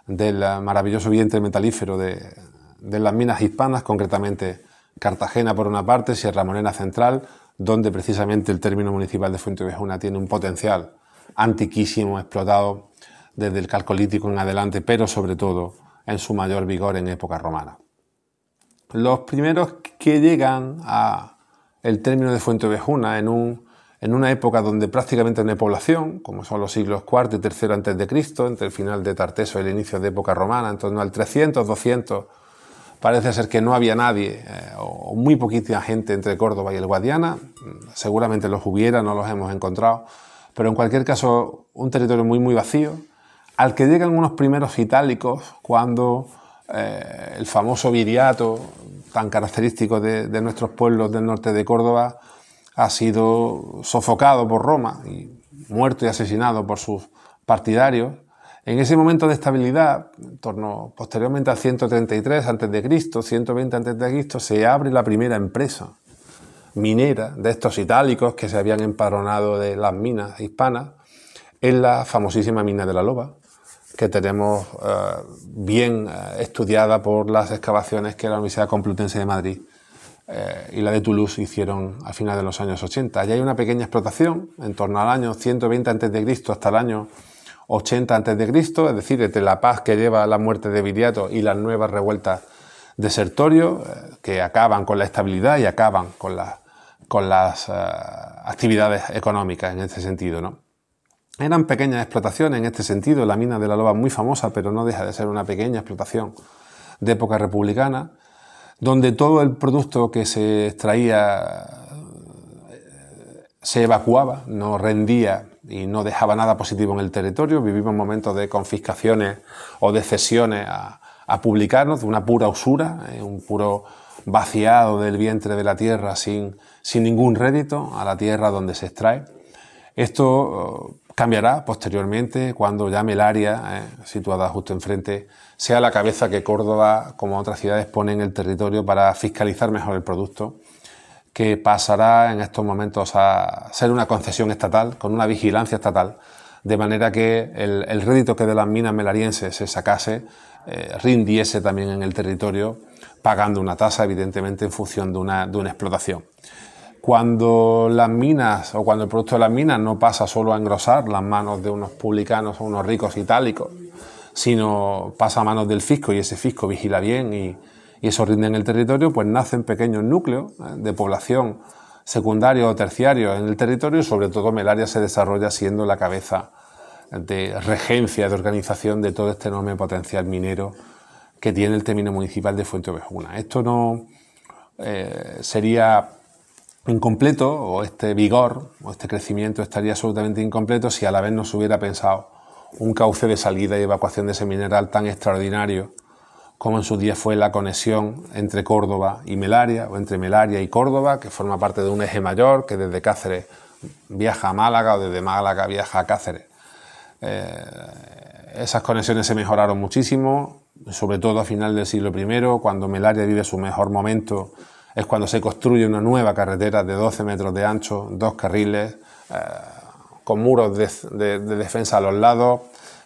del maravilloso vientre metalífero de las minas hispanas, concretamente Cartagena por una parte, Sierra Morena Central, donde precisamente el término municipal de Fuenteovejuna tiene un potencial antiquísimo, explotado desde el Calcolítico en adelante, pero sobre todo en su mayor vigor en época romana. Los primeros que llegan al término de Fuenteovejuna en una época donde prácticamente no hay población, como son los siglos IV y III a.C., entre el final de Tarteso y el inicio de época romana, en torno al 300, 200, parece ser que no había nadie o muy poquita gente entre Córdoba y el Guadiana. Seguramente los hubiera, no los hemos encontrado, pero en cualquier caso un territorio muy vacío, al que llegan unos primeros itálicos cuando el famoso viriato, tan característico de nuestros pueblos del norte de Córdoba, ha sido sofocado por Roma y muerto y asesinado por sus partidarios. En ese momento de estabilidad, en torno posteriormente al 133 a.C., 120 a.C., se abre la primera empresa minera de estos itálicos que se habían empadronado de las minas hispanas en la famosísima mina de la Loba, que tenemos bien estudiada por las excavaciones que la Universidad Complutense de Madrid y la de Toulouse hicieron a finales de los años 80. Allí hay una pequeña explotación en torno al año 120 a.C. hasta el año 80 a.C., es decir, desde la paz que lleva la muerte de Viriato y las nuevas revueltas de Sertorio, que acaban con la estabilidad y acaban con las actividades económicas en este sentido, ¿no? Eran pequeñas explotaciones en este sentido. La mina de la Loba es muy famosa, pero no deja de ser una pequeña explotación de época republicana, donde todo el producto que se extraía se evacuaba, no rendía y no dejaba nada positivo en el territorio. Vivimos momentos de confiscaciones o de cesiones a publicanos, de una pura usura, un puro vaciado del vientre de la tierra sin ningún rédito a la tierra donde se extrae. Esto cambiará posteriormente cuando ya Melaria, situada justo enfrente, sea la cabeza que Córdoba, como otras ciudades, pone en el territorio para fiscalizar mejor el producto, que pasará en estos momentos a ser una concesión estatal, con una vigilancia estatal, de manera que el rédito que de las minas melarienses se sacase rindiese también en el territorio, pagando una tasa, evidentemente, en función de una explotación. Cuando las minas o cuando el producto de las minas no pasa solo a engrosar las manos de unos publicanos o unos ricos itálicos, sino pasa a manos del fisco y ese fisco vigila bien y eso rinde en el territorio, pues nacen pequeños núcleos de población secundario o terciario en el territorio y sobre todo Melaria se desarrolla siendo la cabeza de regencia, de organización de todo este enorme potencial minero que tiene el término municipal de Fuenteovejuna. Esto no sería incompleto, o este vigor o este crecimiento estaría absolutamente incompleto si a la vez no se hubiera pensado un cauce de salida y evacuación de ese mineral tan extraordinario como en su día fue la conexión entre Córdoba y Melaria, o entre Melaria y Córdoba, que forma parte de un eje mayor que desde Cáceres viaja a Málaga o desde Málaga viaja a Cáceres. Esas conexiones se mejoraron muchísimo, sobre todo a final del siglo I, cuando Melaria vive su mejor momento, es cuando se construye una nueva carretera de 12 metros de ancho, 2 carriles, con muros de defensa a los lados,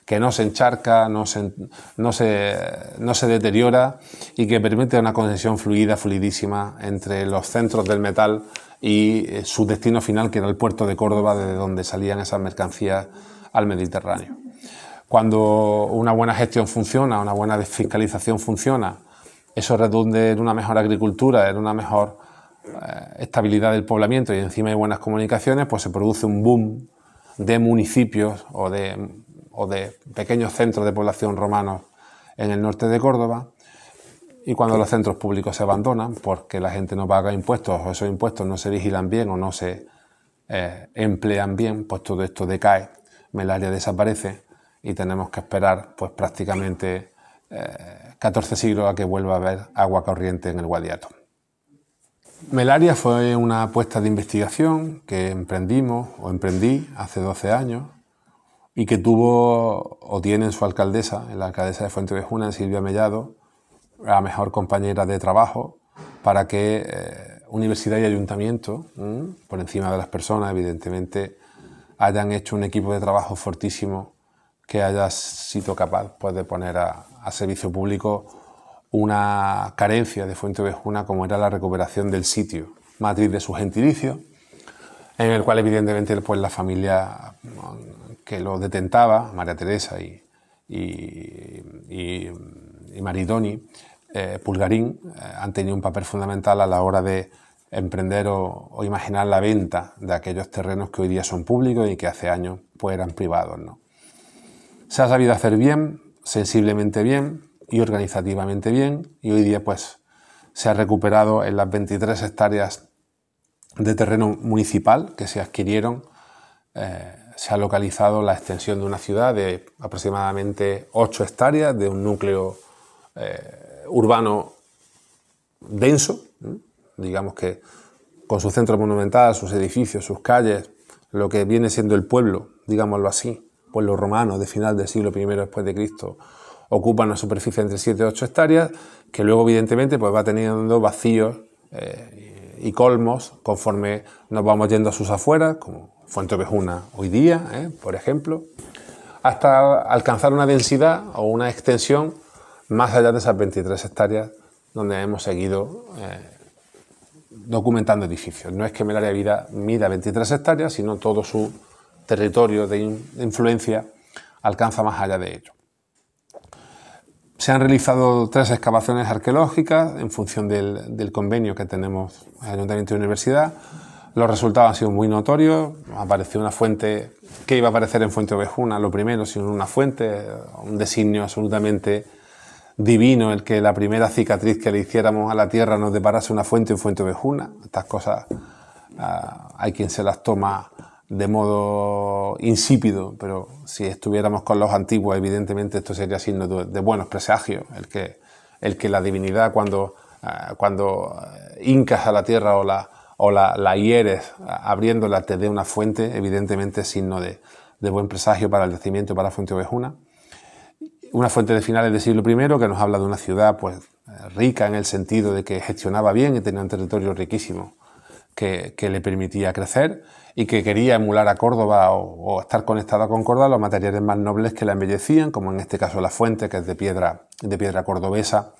que no se encharca, no se deteriora y que permite una conexión fluida, fluidísima entre los centros del metal y su destino final, que era el puerto de Córdoba, desde donde salían esas mercancías al Mediterráneo. Cuando una buena gestión funciona, una buena fiscalización funciona, eso redunde en una mejor agricultura, en una mejor estabilidad del poblamiento y encima hay buenas comunicaciones, pues se produce un boom de municipios o de pequeños centros de población romanos en el norte de Córdoba. Y cuando los centros públicos se abandonan porque la gente no paga impuestos o esos impuestos no se vigilan bien o no se emplean bien, pues todo esto decae, Melaria desaparece y tenemos que esperar pues prácticamente 14 siglos a que vuelva a haber agua corriente en el Guadiato. Melaria fue una apuesta de investigación que emprendí hace 12 años y que tuvo o tiene en su alcaldesa, en la alcaldesa de Fuenteovejuna, Silvia Mellado, la mejor compañera de trabajo para que universidad y ayuntamiento, por encima de las personas, evidentemente, hayan hecho un equipo de trabajo fortísimo que haya sido capaz, pues, de poner a servicio público una carencia de Fuenteovejuna como era la recuperación del sitio matriz de su gentilicio, en el cual evidentemente pues, la familia que lo detentaba, María Teresa y Maridoni, Pulgarín, han tenido un papel fundamental a la hora de emprender o imaginar la venta de aquellos terrenos que hoy día son públicos y que hace años pues, eran privados, ¿no? Se ha sabido hacer bien, sensiblemente bien y organizativamente bien, y hoy día pues, se ha recuperado en las 23 hectáreas de terreno municipal que se adquirieron, se ha localizado la extensión de una ciudad de aproximadamente 8 hectáreas, de un núcleo urbano denso, digamos que con su centro monumental, sus edificios, sus calles, lo que viene siendo el pueblo, digámoslo así, pueblo romano de final del siglo I después de Cristo, ocupa una superficie entre 7 y 8 hectáreas, que luego evidentemente pues, va teniendo vacíos y colmos conforme nos vamos yendo a sus afueras, como Fuenteovejuna hoy día, por ejemplo, hasta alcanzar una densidad o una extensión más allá de esas 23 hectáreas donde hemos seguido documentando edificios. No es que Melaria mida 23 hectáreas, sino todo su territorio de influencia alcanza más allá de ello. Se han realizado 3 excavaciones arqueológicas en función del convenio que tenemos en el Ayuntamiento de Universidad. Los resultados han sido muy notorios. Apareció una fuente que iba a aparecer en Fuenteovejuna, lo primero, sino una fuente, un designio absolutamente divino, el que la primera cicatriz que le hiciéramos a la tierra nos deparase una fuente en Fuenteovejuna. Estas cosas hay quien se las toma de modo insípido, pero si estuviéramos con los antiguos, evidentemente esto sería signo de buenos presagios, el que la divinidad cuando hincas a la tierra o la hieres abriéndola te dé una fuente, evidentemente es signo de buen presagio para el yacimiento, para Fuenteovejuna. Una fuente de finales del siglo I que nos habla de una ciudad pues, rica en el sentido de que gestionaba bien y tenía un territorio riquísimo que le permitía crecer y que quería emular a Córdoba o estar conectada con Córdoba los materiales más nobles que la embellecían, como en este caso la fuente, que es de piedra cordobesa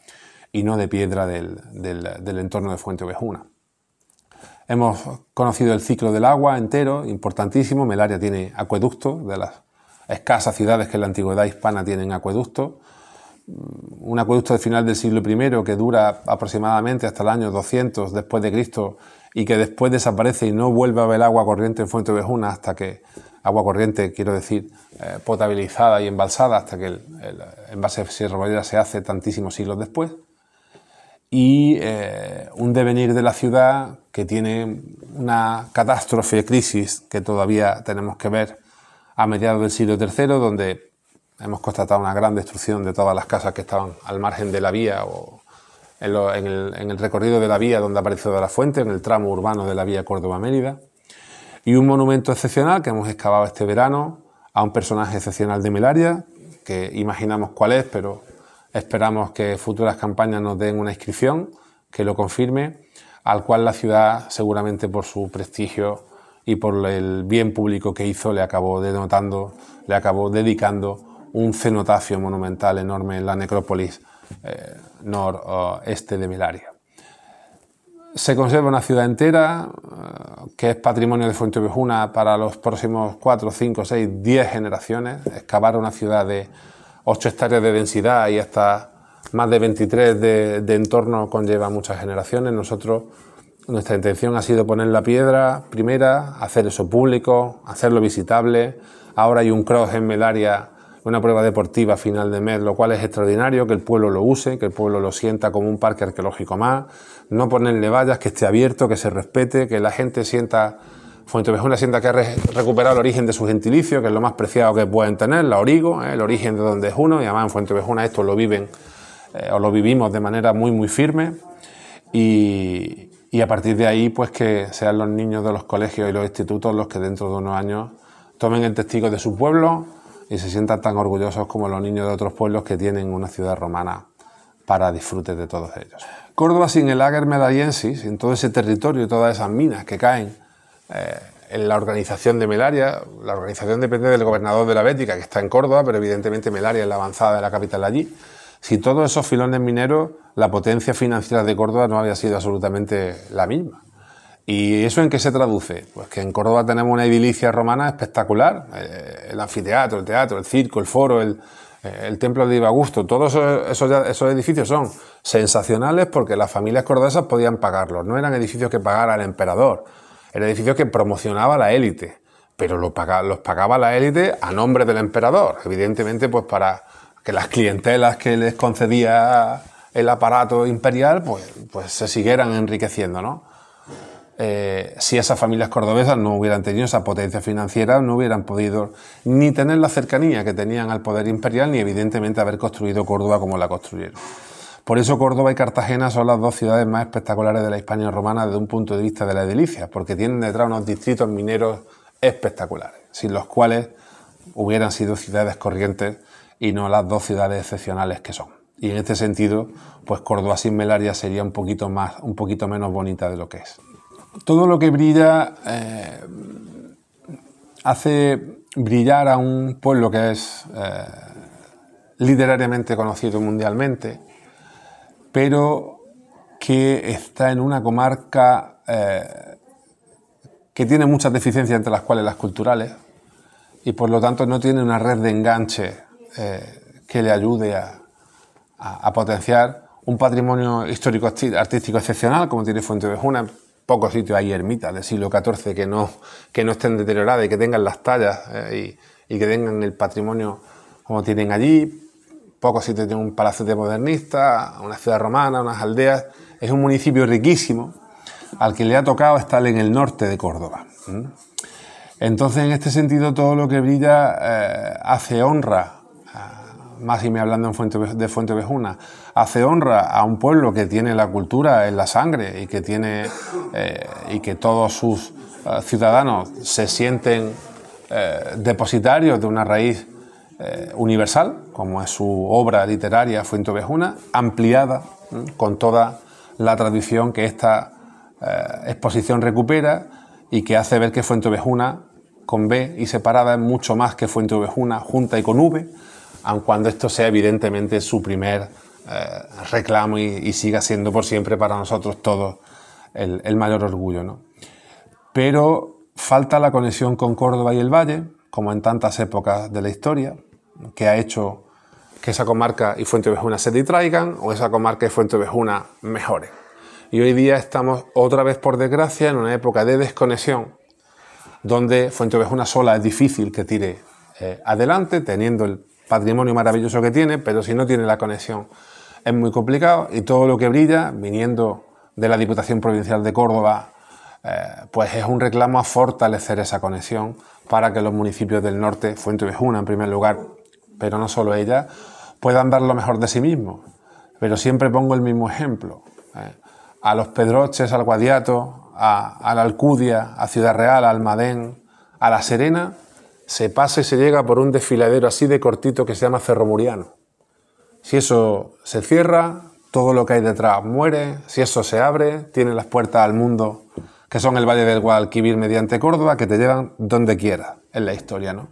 y no de piedra del entorno de Fuenteovejuna. Hemos conocido el ciclo del agua entero, importantísimo. Melaria tiene acueducto, de las escasas ciudades que en la antigüedad hispana tienen acueducto. Un acueducto de final del siglo I que dura aproximadamente hasta el año 200 después de Cristo y que después desaparece y no vuelve a haber agua corriente en Fuenteovejuna hasta que, agua corriente quiero decir, potabilizada y embalsada, hasta que el envase Sierra Ballera se hace tantísimos siglos después. Y un devenir de la ciudad que tiene una catástrofe, crisis que todavía tenemos que ver a mediados del siglo III, donde hemos constatado una gran destrucción de todas las casas que estaban al margen de la vía o en el recorrido de la vía donde apareció de la fuente, en el tramo urbano de la vía Córdoba-Mérida, y un monumento excepcional que hemos excavado este verano a un personaje excepcional de Melaria, que imaginamos cuál es, pero esperamos que futuras campañas nos den una inscripción que lo confirme, al cual la ciudad, seguramente por su prestigio y por el bien público que hizo, le acabó dedicando un cenotafio monumental enorme en la necrópolis noreste de Melaria. Se conserva una ciudad entera que es patrimonio de Fuenteovejuna para los próximos 4, 5, 6, 10 generaciones. Excavar una ciudad de 8 hectáreas de densidad y hasta más de 23 de entorno conlleva muchas generaciones. Nuestra intención ha sido poner la piedra primera, hacer eso público, hacerlo visitable. Ahora hay un cross en Melaria, una prueba deportiva a final de mes, lo cual es extraordinario, que el pueblo lo use, que el pueblo lo sienta como un parque arqueológico más, no ponerle vallas, que esté abierto, que se respete, que la gente sienta, Fuenteovejuna sienta que ha recuperado el origen de su gentilicio, que es lo más preciado que pueden tener, la origo, el origen de donde es uno, y además en Fuenteovejuna esto lo viven o lo vivimos de manera muy muy firme, y a partir de ahí pues que sean los niños de los colegios y los institutos los que dentro de unos años tomen el testigo de su pueblo y se sientan tan orgullosos como los niños de otros pueblos que tienen una ciudad romana para disfrute de todos ellos. Córdoba sin el Ager Melariensis, sin todo ese territorio y todas esas minas que caen en la organización de Melaria. La organización depende del gobernador de la Bética, que está en Córdoba, pero evidentemente Melaria es la avanzada de la capital allí. Si todos esos filones mineros, la potencia financiera de Córdoba no había sido absolutamente la misma. ¿Y eso en qué se traduce? Pues que en Córdoba tenemos una edilicia romana espectacular. El anfiteatro, el teatro, el circo, el foro, el templo de Ibagusto, todos esos edificios son sensacionales porque las familias cordobesas podían pagarlos. No eran edificios que pagara el emperador, eran edificios que promocionaba la élite, pero los pagaba la élite a nombre del emperador, evidentemente pues para que las clientelas que les concedía el aparato imperial pues se siguieran enriqueciendo, ¿no? Si esas familias cordobesas no hubieran tenido esa potencia financiera, no hubieran podido ni tener la cercanía que tenían al poder imperial, ni evidentemente haber construido Córdoba como la construyeron. Por eso Córdoba y Cartagena son las dos ciudades más espectaculares de la Hispania romana desde un punto de vista de la edilicia, porque tienen detrás unos distritos mineros espectaculares, sin los cuales hubieran sido ciudades corrientes y no las dos ciudades excepcionales que son. Y en este sentido, pues Córdoba sin Melaria sería un poquito menos bonita de lo que es. Todo lo que brilla hace brillar a un pueblo que es literariamente conocido mundialmente, pero que está en una comarca que tiene muchas deficiencias, entre las cuales las culturales, y por lo tanto no tiene una red de enganche que le ayude a potenciar un patrimonio histórico-artístico excepcional como tiene Fuentevejuna. Pocos sitios hay ermitas del siglo XIV que no estén deterioradas y que tengan las tallas y que tengan el patrimonio como tienen allí. Pocos sitios tienen un palacete modernista, una ciudad romana, unas aldeas. Es un municipio riquísimo al que le ha tocado estar en el norte de Córdoba. Entonces, en este sentido, todo lo que brilla hace honra, más y me hablando de Fuentevejuna, hace honra a un pueblo que tiene la cultura en la sangre y que todos sus ciudadanos se sienten depositarios de una raíz universal, como es su obra literaria Fuentevejuna, ampliada con toda la tradición que esta exposición recupera y que hace ver que Fuentevejuna con B y separada es mucho más que Fuentevejuna junta y con V, aun cuando esto sea evidentemente su primer reclamo y siga siendo por siempre para nosotros todos el mayor orgullo, ¿no? Pero falta la conexión con Córdoba y el Valle, como en tantas épocas de la historia, que ha hecho que esa comarca y Fuentevejuna se distraigan o esa comarca y Fuentevejuna mejoren. Y hoy día estamos otra vez, por desgracia, en una época de desconexión, donde Fuentevejuna sola es difícil que tire adelante, teniendo el patrimonio maravilloso que tiene, pero si no tiene la conexión es muy complicado, y todo lo que brilla, viniendo de la Diputación Provincial de Córdoba, pues es un reclamo a fortalecer esa conexión para que los municipios del norte, Fuentevejuna en primer lugar, pero no solo ella, puedan dar lo mejor de sí mismos. Pero siempre pongo el mismo ejemplo. A Los Pedroches, al Guadiato, a la Alcudia, a Ciudad Real, a Almadén, a La Serena, se pasa y se llega por un desfiladero así de cortito que se llama Cerro Muriano. Si eso se cierra, todo lo que hay detrás muere. Si eso se abre, tiene las puertas al mundo, que son el Valle del Guadalquivir mediante Córdoba, que te llevan donde quieras en la historia, ¿no?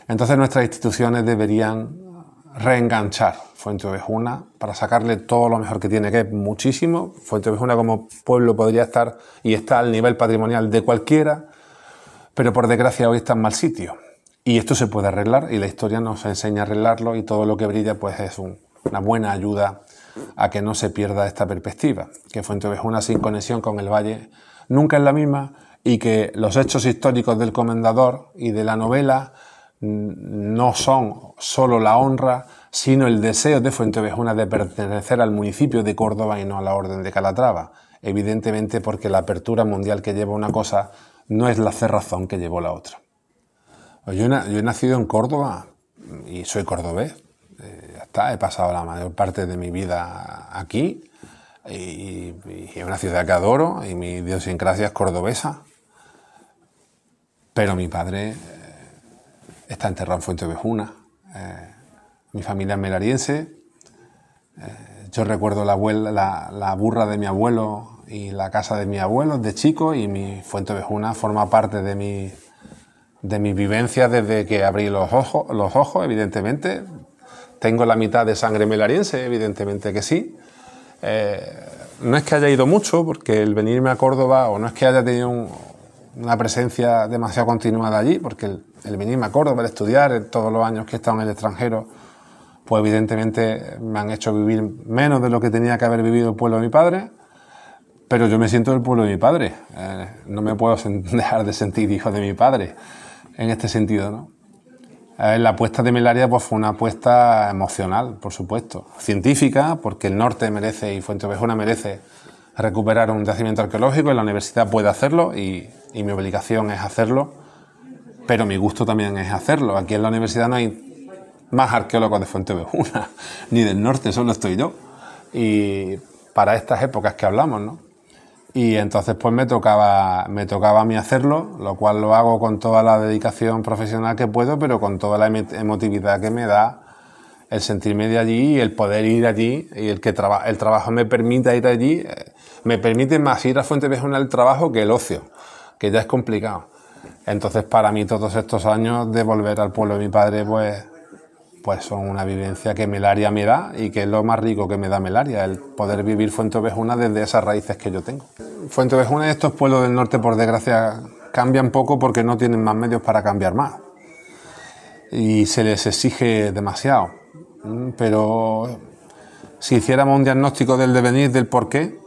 Entonces nuestras instituciones deberían reenganchar Fuentevejuna para sacarle todo lo mejor que tiene, que es muchísimo. Fuentevejuna como pueblo podría estar y está al nivel patrimonial de cualquiera, pero por desgracia hoy está en mal sitio. Y esto se puede arreglar y la historia nos enseña a arreglarlo, y todo lo que brilla pues es una buena ayuda a que no se pierda esta perspectiva, que Fuentevejuna sin conexión con el Valle nunca es la misma, y que los hechos históricos del Comendador y de la novela no son solo la honra, sino el deseo de Fuentevejuna de pertenecer al municipio de Córdoba y no a la Orden de Calatrava, evidentemente porque la apertura mundial que lleva una cosa no es la cerrazón que llevó la otra. Yo he nacido en Córdoba y soy cordobés. Ya está, he pasado la mayor parte de mi vida aquí y es una ciudad que adoro y mi idiosincrasia es cordobesa. Pero mi padre está enterrado en Fuentevejuna. Mi familia es melariense. Yo recuerdo la burra de mi abuelo y la casa de mi abuelo de chico, y mi Fuenteovejuna forma parte de mi vivencia desde que abrí los ojos, evidentemente. Tengo la mitad de sangre melariense, evidentemente que sí. No es que haya ido mucho, porque el venirme a Córdoba, o no es que haya tenido una presencia demasiado continuada allí, porque el venirme a Córdoba, el estudiar, en todos los años que he estado en el extranjero, pues evidentemente me han hecho vivir menos de lo que tenía que haber vivido el pueblo de mi padre, pero yo me siento del pueblo de mi padre. No me puedo dejar de sentir hijo de mi padre, en este sentido, ¿no? La apuesta de Melaria pues, fue una apuesta emocional, por supuesto, científica, porque el norte merece y Fuenteovejuna merece recuperar un yacimiento arqueológico, y la universidad puede hacerlo, y mi obligación es hacerlo, pero mi gusto también es hacerlo. Aquí en la universidad no hay más arqueólogos de Fuenteovejuna, ni del norte, solo estoy yo, y para estas épocas que hablamos, ¿no? Y entonces pues me tocaba a mí hacerlo, lo cual lo hago con toda la dedicación profesional que puedo, pero con toda la emotividad que me da el sentirme de allí y el poder ir allí, y el trabajo me permita ir allí, me permite más ir a Fuenteovejuna el trabajo que el ocio, que ya es complicado. Entonces para mí todos estos años de volver al pueblo de mi padre pues son una vivencia que Melaria me da, y que es lo más rico que me da Melaria, el poder vivir Fuenteovejuna desde esas raíces que yo tengo. Fuenteovejuna y estos pueblos del norte, por desgracia, cambian poco porque no tienen más medios para cambiar más, y se les exige demasiado. Pero si hiciéramos un diagnóstico del devenir, del porqué,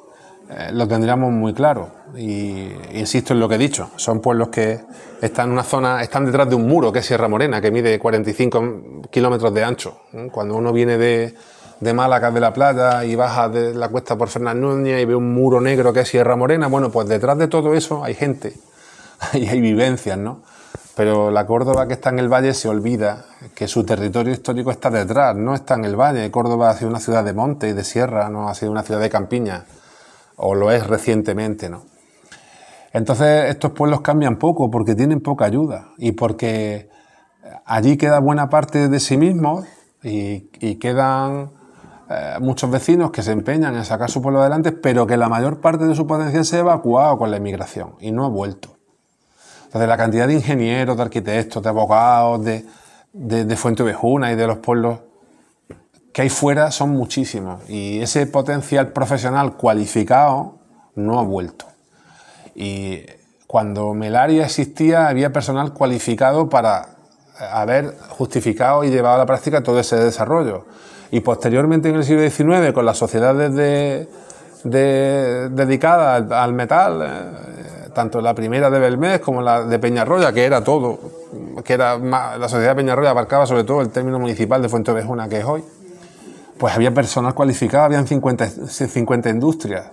lo tendríamos muy claro. Y insisto en lo que he dicho, son pueblos que están en una zona, están detrás de un muro que es Sierra Morena, que mide 45 kilómetros de ancho. Cuando uno viene de Málaga, de la playa, y baja de la cuesta por Fernández Núñez y ve un muro negro que es Sierra Morena, bueno, pues detrás de todo eso hay gente y hay vivencias, ¿no? Pero la Córdoba que está en el valle se olvida que su territorio histórico está detrás, no está en el valle. Córdoba ha sido una ciudad de monte y de sierra, no ha sido una ciudad de campiña, o lo es recientemente, ¿no? Entonces estos pueblos cambian poco porque tienen poca ayuda, y porque allí queda buena parte de sí mismos, y quedan muchos vecinos que se empeñan en sacar su pueblo adelante, pero que la mayor parte de su potencial se ha evacuado con la inmigración y no ha vuelto. Entonces la cantidad de ingenieros, de arquitectos, de abogados, de Fuenteovejuna y de los pueblos que hay fuera son muchísimos, y ese potencial profesional cualificado no ha vuelto. Y cuando Melaria existía había personal cualificado para haber justificado y llevado a la práctica todo ese desarrollo. Y posteriormente, en el siglo XIX, con las sociedades dedicadas al metal, tanto la primera de Belmez como la de Peñarroya, que era todo, la sociedad de Peñarroya abarcaba sobre todo el término municipal de Fuenteovejuna, que es hoy, pues había personal cualificado, habían 50 industrias.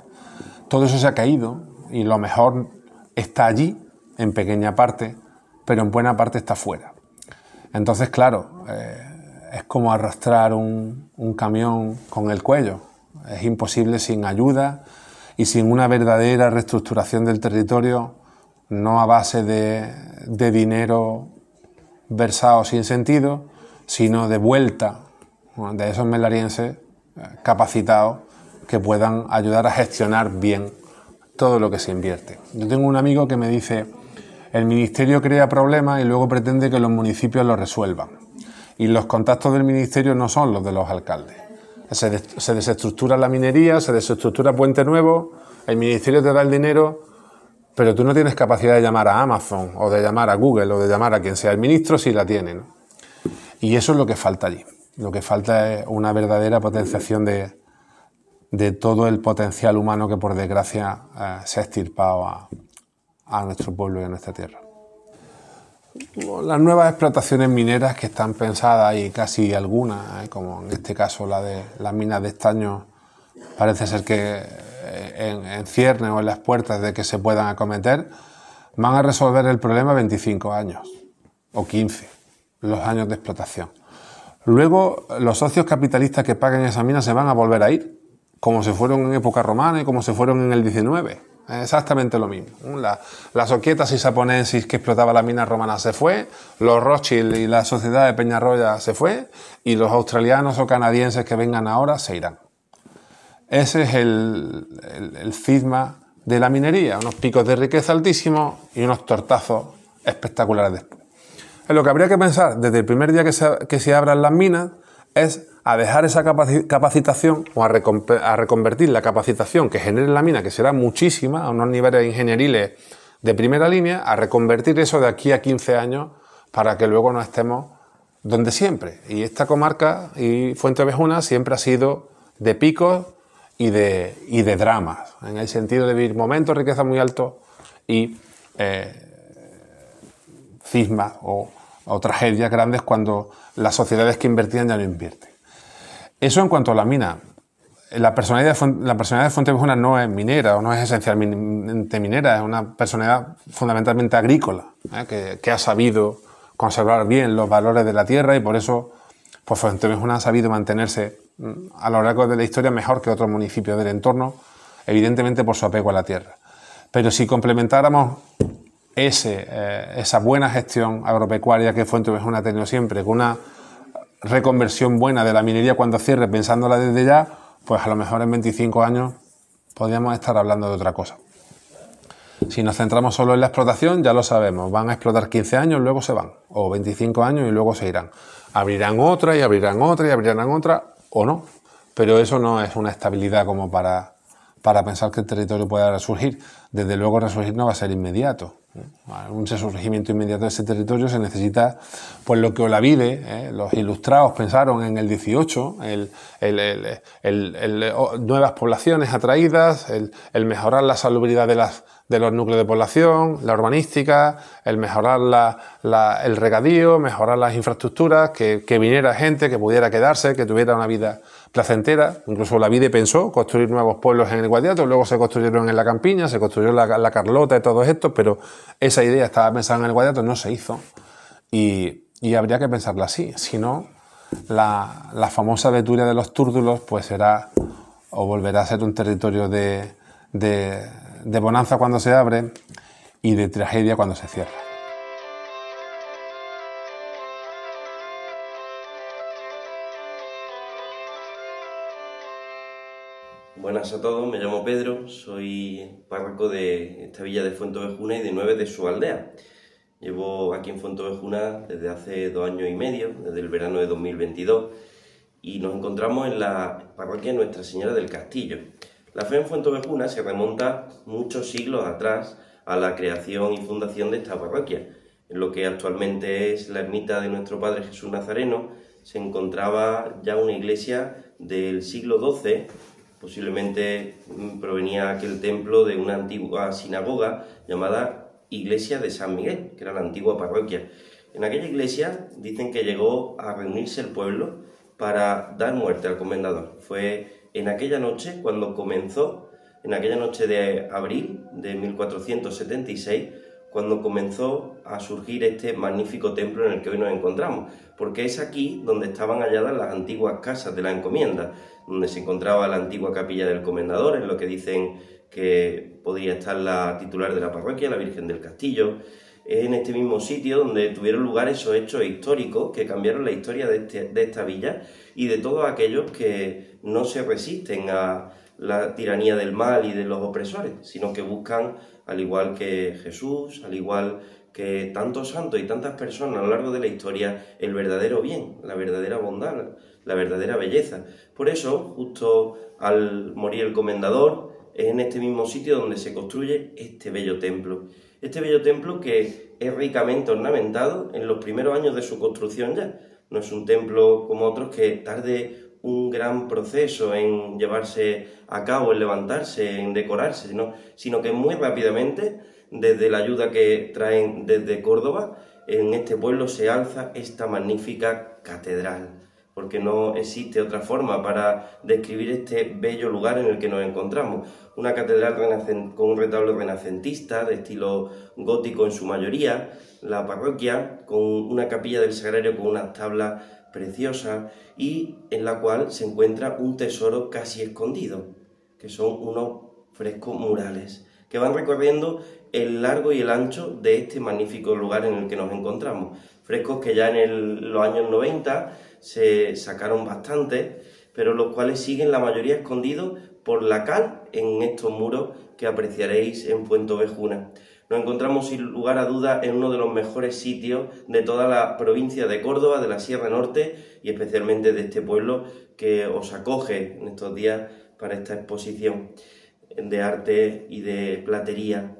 Todo eso se ha caído, y lo mejor está allí, en pequeña parte, pero en buena parte está fuera. Entonces, claro, es como arrastrar un camión con el cuello. Es imposible sin ayuda y sin una verdadera reestructuración del territorio, no a base de dinero versado sin sentido, sino de vuelta de esos melarienses capacitados que puedan ayudar a gestionar bien todo lo que se invierte. Yo tengo un amigo que me dice: el ministerio crea problemas y luego pretende que los municipios los resuelvan. Y los contactos del ministerio no son los de los alcaldes. Se desestructura la minería, se desestructura Puente Nuevo, el ministerio te da el dinero, pero tú no tienes capacidad de llamar a Amazon, o de llamar a Google, o de llamar a quien sea. El ministro sí la tiene, ¿no? Y eso es lo que falta allí. Lo que falta es una verdadera potenciación de todo el potencial humano que, por desgracia, se ha extirpado a nuestro pueblo y a nuestra tierra. Las nuevas explotaciones mineras que están pensadas, y casi algunas, como en este caso la de las minas de estaño, parece ser que en ciernes o en las puertas de que se puedan acometer, van a resolver el problema 25 años o 15, los años de explotación. Luego, los socios capitalistas que paguen esas minas se van a volver a ir, como se fueron en época romana y como se fueron en el 19. Exactamente lo mismo. La Società Sisaponensis, que explotaba la mina romana, se fue, los Rothschild y la sociedad de Peñarroya se fue, y los australianos o canadienses que vengan ahora se irán. Ese es el cisma de la minería, unos picos de riqueza altísimos y unos tortazos espectaculares después. Lo que habría que pensar desde el primer día que se abran las minas es a dejar esa capacitación o a reconvertir la capacitación que genere la mina, que será muchísima, a unos niveles ingenieriles de primera línea, a reconvertir eso de aquí a 15 años para que luego no estemos donde siempre. Y esta comarca y Fuenteovejuna siempre ha sido de picos y de dramas, en el sentido de vivir momentos de riqueza muy altos y cismas o tragedias grandes cuando las sociedades que invertían ya no invierten. Eso en cuanto a la mina. La personalidad de Fuenteovejuna no es minera o no es esencialmente minera, es una personalidad fundamentalmente agrícola, que ha sabido conservar bien los valores de la tierra y por eso pues Fuenteovejuna ha sabido mantenerse a lo largo de la historia mejor que otros municipios del entorno, evidentemente por su apego a la tierra. Pero si complementáramos esa buena gestión agropecuaria que Fuenteovejuna ha tenido siempre, con una reconversión buena de la minería cuando cierre, pensándola desde ya, pues a lo mejor en 25 años podríamos estar hablando de otra cosa. Si nos centramos solo en la explotación, ya lo sabemos, van a explotar 15 años, luego se van, o 25 años y luego se irán. Abrirán otra y abrirán otra y abrirán otra, o no, pero eso no es una estabilidad como para pensar que el territorio pueda resurgir. Desde luego el resurgir no va a ser inmediato. Un resurgimiento inmediato de ese territorio se necesita, pues lo que Olavide, los ilustrados pensaron en el 18, nuevas poblaciones atraídas, el mejorar la salubridad de los núcleos de población, la urbanística, el mejorar el regadío, mejorar las infraestructuras, que viniera gente, que pudiera quedarse, que tuviera una vida placentera. Incluso Olavide pensó construir nuevos pueblos en el Guadiato, luego se construyeron en la Campiña, se construyó la Carlota y todo esto, pero esa idea estaba pensada en el Guadiato, no se hizo y habría que pensarla así, si no la famosa Veturia de los Túrdulos pues será o volverá a ser un territorio de bonanza cuando se abre y de tragedia cuando se cierra. Buenas a todos, me llamo Pedro, soy párroco de esta villa de Fuenteovejuna y de 9 de su aldea. Llevo aquí en Fuenteovejuna desde hace 2 años y medio, desde el verano de 2022, y nos encontramos en la parroquia Nuestra Señora del Castillo. La fe en Fuenteovejuna se remonta muchos siglos atrás a la creación y fundación de esta parroquia. En lo que actualmente es la ermita de nuestro Padre Jesús Nazareno se encontraba ya una iglesia del siglo XII. Posiblemente provenía aquel templo de una antigua sinagoga llamada Iglesia de San Miguel, que era la antigua parroquia. En aquella iglesia dicen que llegó a reunirse el pueblo para dar muerte al comendador. Fue en aquella noche cuando comenzó, en aquella noche de abril de 1476, cuando comenzó a surgir este magnífico templo en el que hoy nos encontramos, porque es aquí donde estaban halladas las antiguas casas de la encomienda, donde se encontraba la antigua capilla del comendador, en lo que dicen que podría estar la titular de la parroquia, la Virgen del Castillo. Es en este mismo sitio donde tuvieron lugar esos hechos históricos que cambiaron la historia de esta villa y de todos aquellos que no se resisten a la tiranía del mal y de los opresores, sino que buscan, al igual que Jesús, al igual que tantos santos y tantas personas a lo largo de la historia, el verdadero bien, la verdadera bondad, la verdadera belleza. Por eso, justo al morir el comendador, es en este mismo sitio donde se construye este bello templo. Este bello templo que es ricamente ornamentado en los primeros años de su construcción ya. No es un templo como otros que tarde un gran proceso en llevarse a cabo, en levantarse, en decorarse, sino que muy rápidamente, desde la ayuda que traen desde Córdoba, en este pueblo se alza esta magnífica catedral, porque no existe otra forma para describir este bello lugar en el que nos encontramos. Una catedral con un retablo renacentista de estilo gótico en su mayoría, la parroquia con una capilla del Sagrario con unas tablas preciosas y en la cual se encuentra un tesoro casi escondido, que son unos frescos murales que van recorriendo el largo y el ancho de este magnífico lugar en el que nos encontramos. Frescos que ya en los años 90 se sacaron bastante, pero los cuales siguen la mayoría escondidos por la cal en estos muros que apreciaréis en Fuenteovejuna. Nos encontramos sin lugar a dudas en uno de los mejores sitios de toda la provincia de Córdoba, de la Sierra Norte y especialmente de este pueblo que os acoge en estos días para esta exposición de arte y de platería.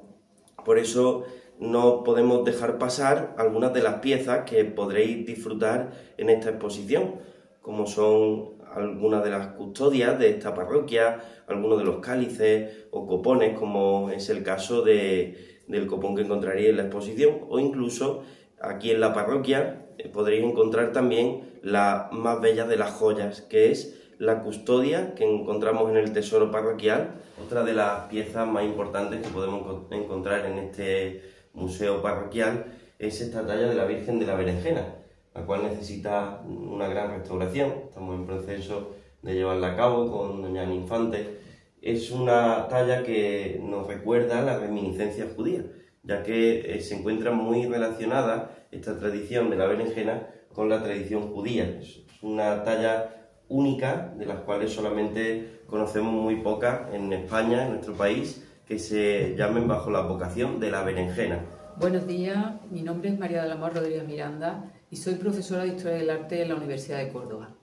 Por eso no podemos dejar pasar algunas de las piezas que podréis disfrutar en esta exposición, como son algunas de las custodias de esta parroquia, algunos de los cálices o copones, como es el caso del copón que encontraréis en la exposición, o incluso aquí en la parroquia podréis encontrar también la más bella de las joyas, que es la custodia que encontramos en el tesoro parroquial, otra de las piezas más importantes que podemos encontrar en este museo parroquial es esta talla de la Virgen de la Berenjena, la cual necesita una gran restauración. Estamos en proceso de llevarla a cabo con doña Ana Infante. Es una talla que nos recuerda las reminiscencias judías, ya que se encuentra muy relacionada esta tradición de la berenjena con la tradición judía. Es una talla única, de las cuales solamente conocemos muy pocas en España, en nuestro país, que se llamen bajo la vocación de la berenjena. Buenos días, mi nombre es María del Amor Rodríguez Miranda y soy profesora de Historia del Arte en la Universidad de Córdoba.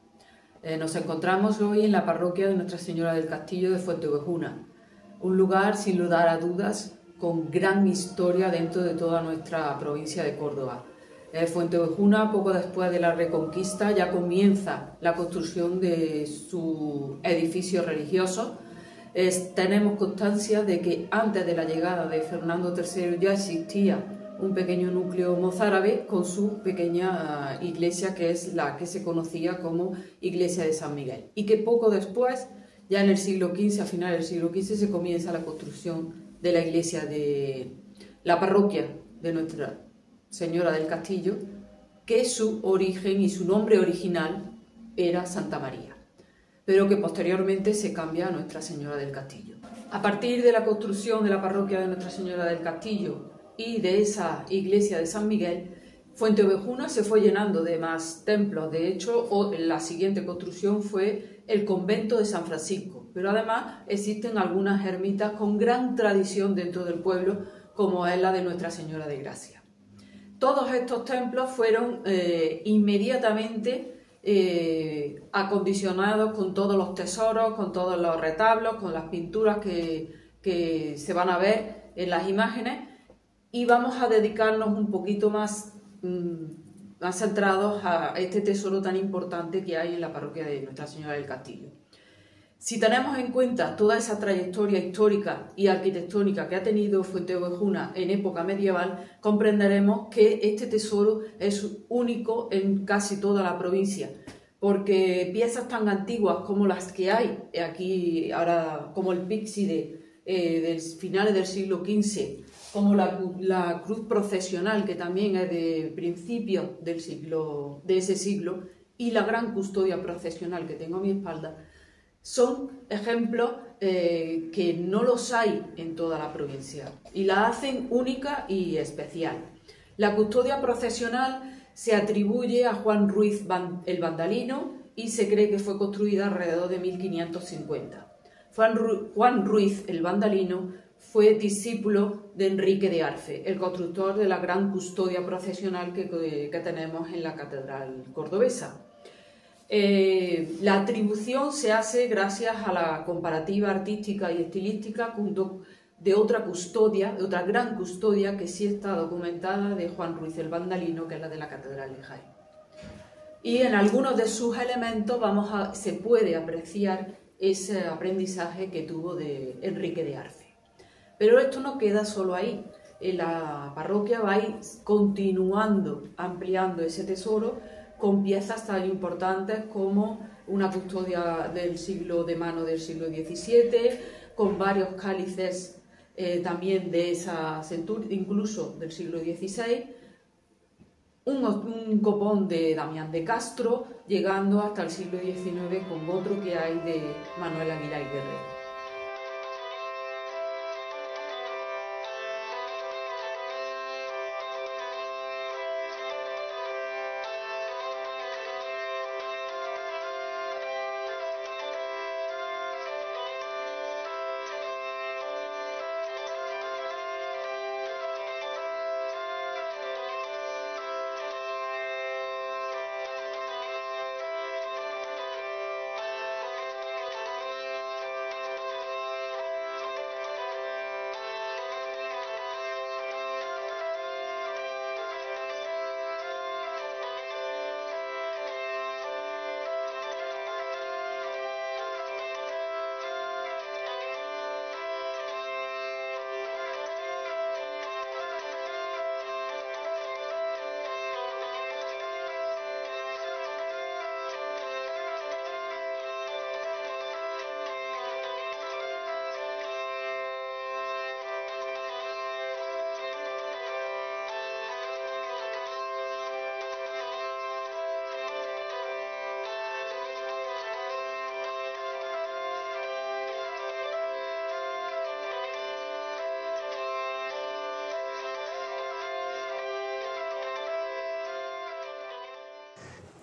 Nos encontramos hoy en la parroquia de Nuestra Señora del Castillo de Fuenteovejuna, un lugar sin lugar a dudas con gran historia dentro de toda nuestra provincia de Córdoba. Fuenteovejuna, poco después de la Reconquista, ya comienza la construcción de su edificio religioso. Tenemos constancia de que antes de la llegada de Fernando III ya existía un pequeño núcleo mozárabe con su pequeña iglesia, que es la que se conocía como Iglesia de San Miguel, y que poco después, ya en el siglo XV, a finales del siglo XV, se comienza la construcción de la iglesia de la parroquia de Nuestra Señora del Castillo, que su origen y su nombre original era Santa María, pero que posteriormente se cambia a Nuestra Señora del Castillo. A partir de la construcción de la parroquia de Nuestra Señora del Castillo y de esa iglesia de San Miguel, Fuenteovejuna se fue llenando de más templos. De hecho, la siguiente construcción fue el convento de San Francisco, pero además existen algunas ermitas con gran tradición dentro del pueblo, como es la de Nuestra Señora de Gracia. Todos estos templos fueron inmediatamente acondicionados con todos los tesoros, con todos los retablos, con las pinturas que se van a ver en las imágenes, y vamos a dedicarnos un poquito más centrados a este tesoro tan importante que hay en la parroquia de Nuestra Señora del Castillo. Si tenemos en cuenta toda esa trayectoria histórica y arquitectónica que ha tenido Fuenteovejuna en época medieval, comprenderemos que este tesoro es único en casi toda la provincia, porque piezas tan antiguas como las que hay aquí ahora, como el píxide de finales del siglo XV, como la cruz procesional, que también es de principios de ese siglo, y la gran custodia procesional que tengo a mi espalda, son ejemplos que no los hay en toda la provincia y la hacen única y especial. La custodia procesional se atribuye a Juan Ruiz el Vandalino y se cree que fue construida alrededor de 1550. Juan Ruiz el Vandalino fue discípulo de Enrique de Arfe, el constructor de la gran custodia procesional que tenemos en la catedral cordobesa. La atribución se hace gracias a la comparativa artística y estilística de otra custodia, de otra gran custodia que sí está documentada, de Juan Ruiz el Vandalino, que es la de la catedral de Jaén. Y en algunos de sus elementos se puede apreciar ese aprendizaje que tuvo de Enrique de Arfe. Pero esto no queda solo ahí. En la parroquia va a ir continuando, ampliando ese tesoro con piezas tan importantes como una custodia de mano del siglo XVII, con varios cálices también de esa centuria, incluso del siglo XVI, un copón de Damián de Castro, llegando hasta el siglo XIX con otro que hay de Manuel Aguilar y Guerrero.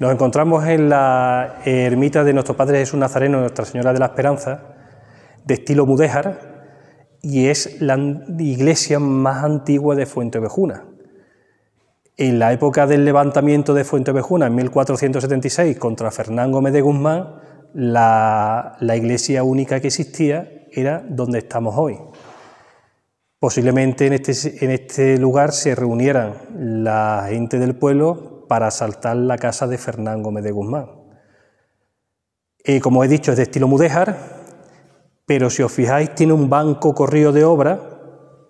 Nos encontramos en la ermita de nuestro Padre Jesús Nazareno, Nuestra Señora de la Esperanza, de estilo mudéjar, y es la iglesia más antigua de Fuenteovejuna. En la época del levantamiento de Fuenteovejuna, en 1476, contra Fernán Gómez de Guzmán, la iglesia única que existía era donde estamos hoy. Posiblemente en este lugar se reunieran la gente del pueblo para asaltar la casa de Fernán Gómez de Guzmán. Como he dicho, es de estilo mudéjar, pero si os fijáis tiene un banco corrido de obra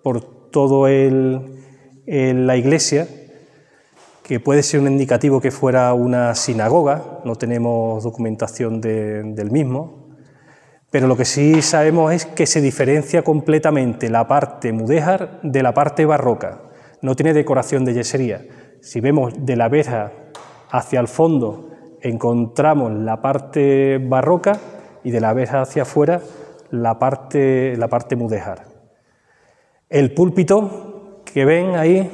por todo la iglesia, que puede ser un indicativo que fuera una sinagoga, no tenemos documentación del mismo, pero lo que sí sabemos es que se diferencia completamente la parte mudéjar de la parte barroca, no tiene decoración de yesería. Si vemos de la verja hacia el fondo encontramos la parte barroca y de la verja hacia afuera la parte mudéjar. El púlpito que ven ahí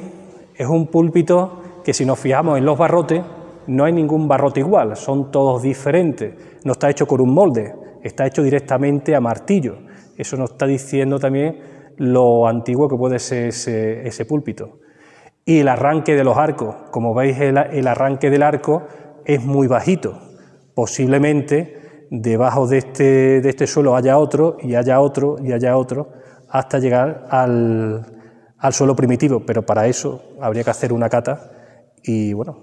es un púlpito que, si nos fijamos en los barrotes, no hay ningún barrote igual, son todos diferentes, no está hecho con un molde, está hecho directamente a martillo. Eso nos está diciendo también lo antiguo que puede ser ese púlpito. Y el arranque de los arcos, como veis, el arranque del arco es muy bajito, posiblemente debajo de este suelo haya otro, y haya otro, y haya otro, hasta llegar al suelo primitivo, pero para eso habría que hacer una cata y, bueno,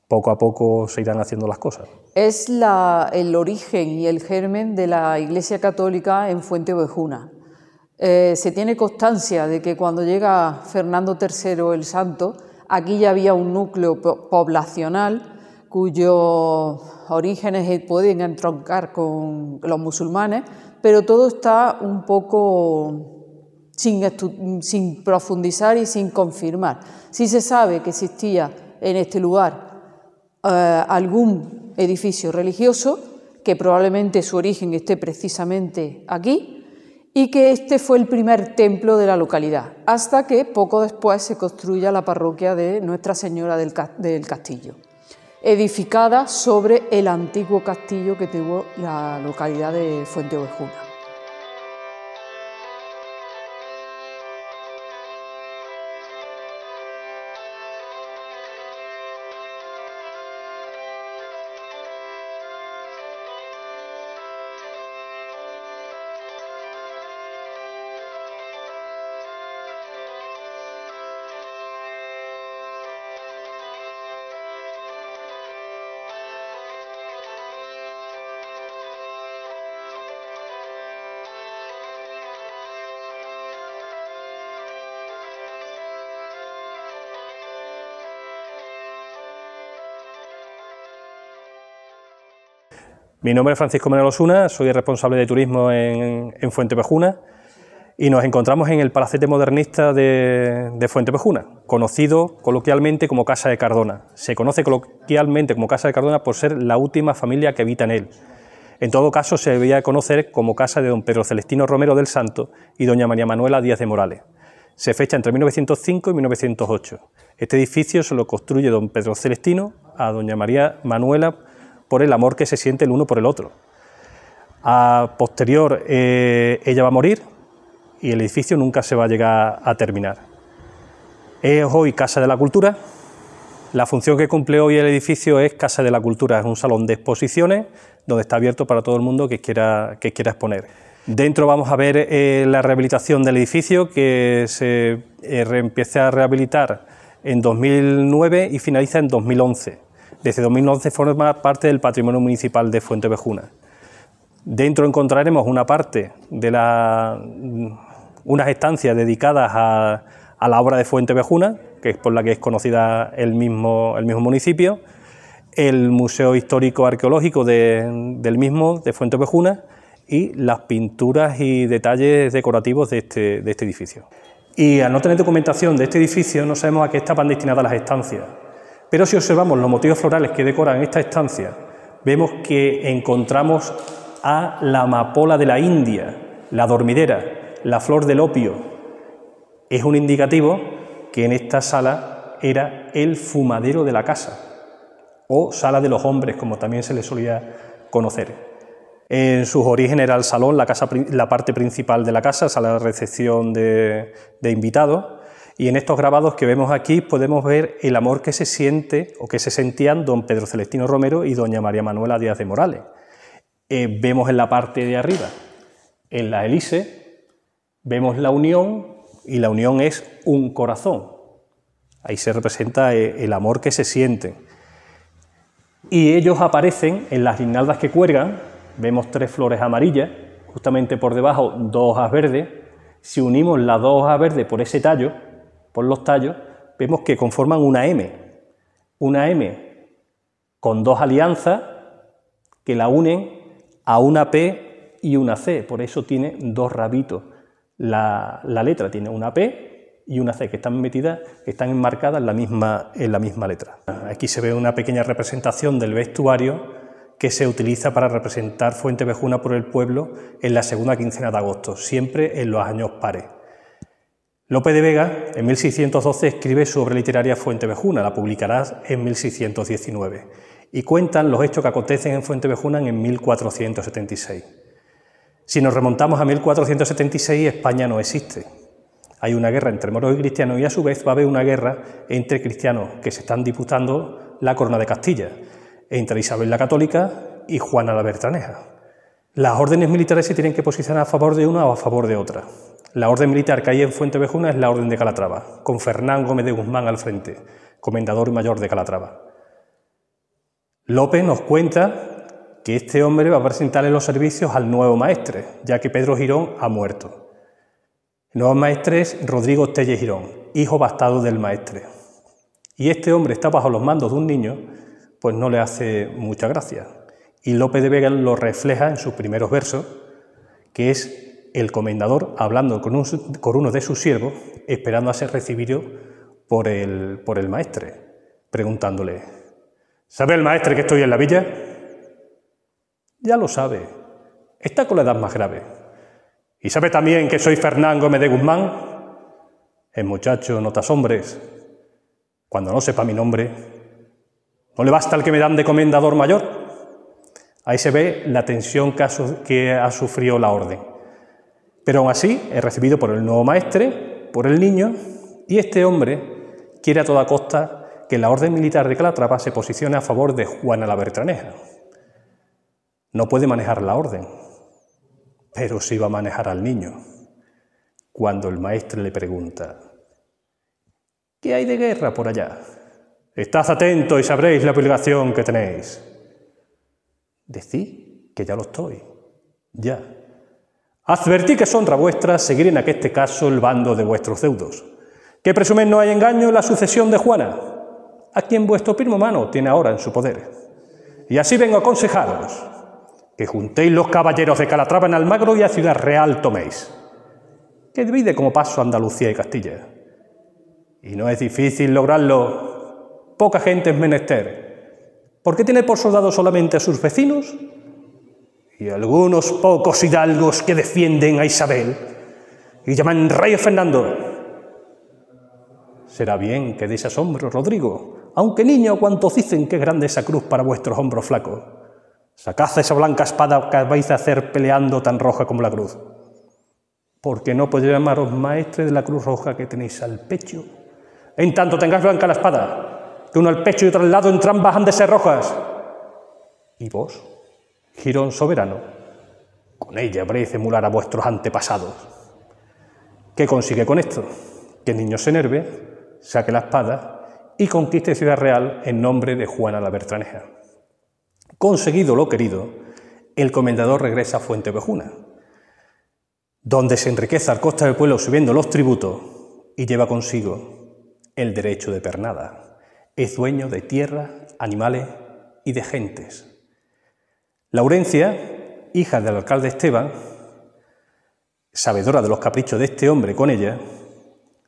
poco a poco se irán haciendo las cosas. Es el origen y el germen de la Iglesia Católica en Fuenteovejuna. Se tiene constancia de que cuando llega Fernando III el Santo, aquí ya había un núcleo poblacional cuyos orígenes pueden entroncar con los musulmanes, pero todo está un poco sin profundizar y sin confirmar. Sí se sabe que existía en este lugar algún edificio religioso, que probablemente su origen esté precisamente aquí, y que este fue el primer templo de la localidad, hasta que poco después se construya la parroquia de Nuestra Señora del Castillo, edificada sobre el antiguo castillo que tuvo la localidad de Fuenteovejuna. Mi nombre es Francisco Menel Osuna, soy el responsable de turismo en Fuenteovejuna y nos encontramos en el palacete modernista de Fuenteovejuna, conocido coloquialmente como Casa de Cardona. Se conoce coloquialmente como Casa de Cardona por ser la última familia que habita en él. En todo caso, se debía conocer como casa de don Pedro Celestino Romero del Santo y doña María Manuela Díaz de Morales. Se fecha entre 1905 y 1908. Este edificio se lo construye don Pedro Celestino a doña María Manuela por el amor que se siente el uno por el otro. A posterior, ella va a morir y el edificio nunca se va a llegar a terminar. Es hoy Casa de la Cultura. La función que cumple hoy el edificio es Casa de la Cultura, es un salón de exposiciones donde está abierto para todo el mundo que quiera exponer. Dentro vamos a ver la rehabilitación del edificio, que se empieza a rehabilitar en 2009 y finaliza en 2011. Desde 2011 forma parte del patrimonio municipal de Fuenteovejuna. Dentro encontraremos una parte de unas estancias dedicadas a la obra de Fuenteovejuna, que es por la que es conocida el mismo municipio, el Museo Histórico Arqueológico del mismo, de Fuenteovejuna, y las pinturas y detalles decorativos de este edificio. Y al no tener documentación de este edificio, no sabemos a qué estaban destinadas las estancias. Pero si observamos los motivos florales que decoran esta estancia, vemos que encontramos a la amapola de la India, la dormidera, la flor del opio. Es un indicativo que en esta sala era el fumadero de la casa, o sala de los hombres, como también se le solía conocer. En sus orígenes era el salón, la parte principal de la casa, sala de recepción de invitados, y en estos grabados que vemos aquí podemos ver el amor que se siente o que se sentían don Pedro Celestino Romero y doña María Manuela Díaz de Morales. Vemos en la parte de arriba, en la hélice, vemos la unión, y la unión es un corazón. Ahí se representa el amor que se sienten. Y ellos aparecen en las guirnaldas que cuelgan, vemos 3 flores amarillas, justamente por debajo 2 hojas verdes. Si unimos las 2 hojas verdes por ese tallo, por los tallos, vemos que conforman una M con 2 alianzas que la unen a una P y una C, por eso tiene 2 rabitos. La letra tiene una P y una C que están enmarcadas en la misma letra. Aquí se ve una pequeña representación del vestuario que se utiliza para representar Fuentevejuna por el pueblo en la segunda quincena de agosto, siempre en los años pares. Lope de Vega, en 1612, escribe su obra literaria Fuentevejuna, la publicará en 1619, y cuentan los hechos que acontecen en Fuentevejuna en 1476. Si nos remontamos a 1476, España no existe. Hay una guerra entre moros y cristianos y a su vez va a haber una guerra entre cristianos que se están disputando la corona de Castilla, entre Isabel la Católica y Juana la Bertraneja. Las órdenes militares se tienen que posicionar a favor de una o a favor de otra. La orden militar que hay en Fuentevejuna es la Orden de Calatrava, con Fernán Gómez de Guzmán al frente, comendador mayor de Calatrava. Lope nos cuenta que este hombre va a presentarle los servicios al nuevo maestre, ya que Pedro Girón ha muerto. El nuevo maestre es Rodrigo Telle Girón, hijo bastardo del maestre. Y este hombre está bajo los mandos de un niño, pues no le hace mucha gracia. Y Lope de Vega lo refleja en sus primeros versos, que es el comendador hablando con uno de sus siervos, esperando a ser recibido por el maestre, preguntándole: ¿sabe el maestre que estoy en la villa? Ya lo sabe, está con la edad más grave. ¿Y sabe también que soy Fernán Gómez de Guzmán? El muchacho no te asombres, cuando no sepa mi nombre, ¿no le basta el que me dan de comendador mayor? Ahí se ve la tensión que ha sufrido la orden. Pero aún así es recibido por el nuevo maestre, por el niño, y este hombre quiere a toda costa que la orden militar de Calatrava se posicione a favor de Juana la Bertraneja. No puede manejar la orden, pero sí va a manejar al niño. Cuando el maestre le pregunta: ¿qué hay de guerra por allá? Estad atentos y sabréis la obligación que tenéis. Decid que ya lo estoy, ya. Advertí que es honra vuestra seguir en aqueste caso el bando de vuestros deudos, que presumen no hay engaño en la sucesión de Juana, a quien vuestro primo hermano tiene ahora en su poder. Y así vengo a aconsejaros que juntéis los caballeros de Calatrava en Almagro y a Ciudad Real toméis, que divide como paso Andalucía y Castilla. Y no es difícil lograrlo, poca gente es menester, porque tiene por soldados solamente a sus vecinos y algunos pocos hidalgos que defienden a Isabel y llaman rey a Fernando. Será bien que deis asombro, Rodrigo, aunque niño, cuantos dicen que es grande esa cruz para vuestros hombros flacos. Sacad esa blanca espada que vais a hacer peleando tan roja como la cruz, porque no podéis llamaros maestre de la cruz roja que tenéis al pecho. En tanto tengáis blanca la espada, que uno al pecho y otro al lado entrambas han de ser rojas. Y vos, Girón soberano, con ella habréis de emular a vuestros antepasados. ¿Qué consigue con esto? Que el niño se enerve, saque la espada y conquiste Ciudad Real en nombre de Juana la Bertraneja. Conseguido lo querido, el comendador regresa a Fuentevejuna, donde se enriquece al costa del pueblo subiendo los tributos y lleva consigo el derecho de pernada. Es dueño de tierra, animales y de gentes. Laurencia, hija del alcalde Esteban, sabedora de los caprichos de este hombre con ella,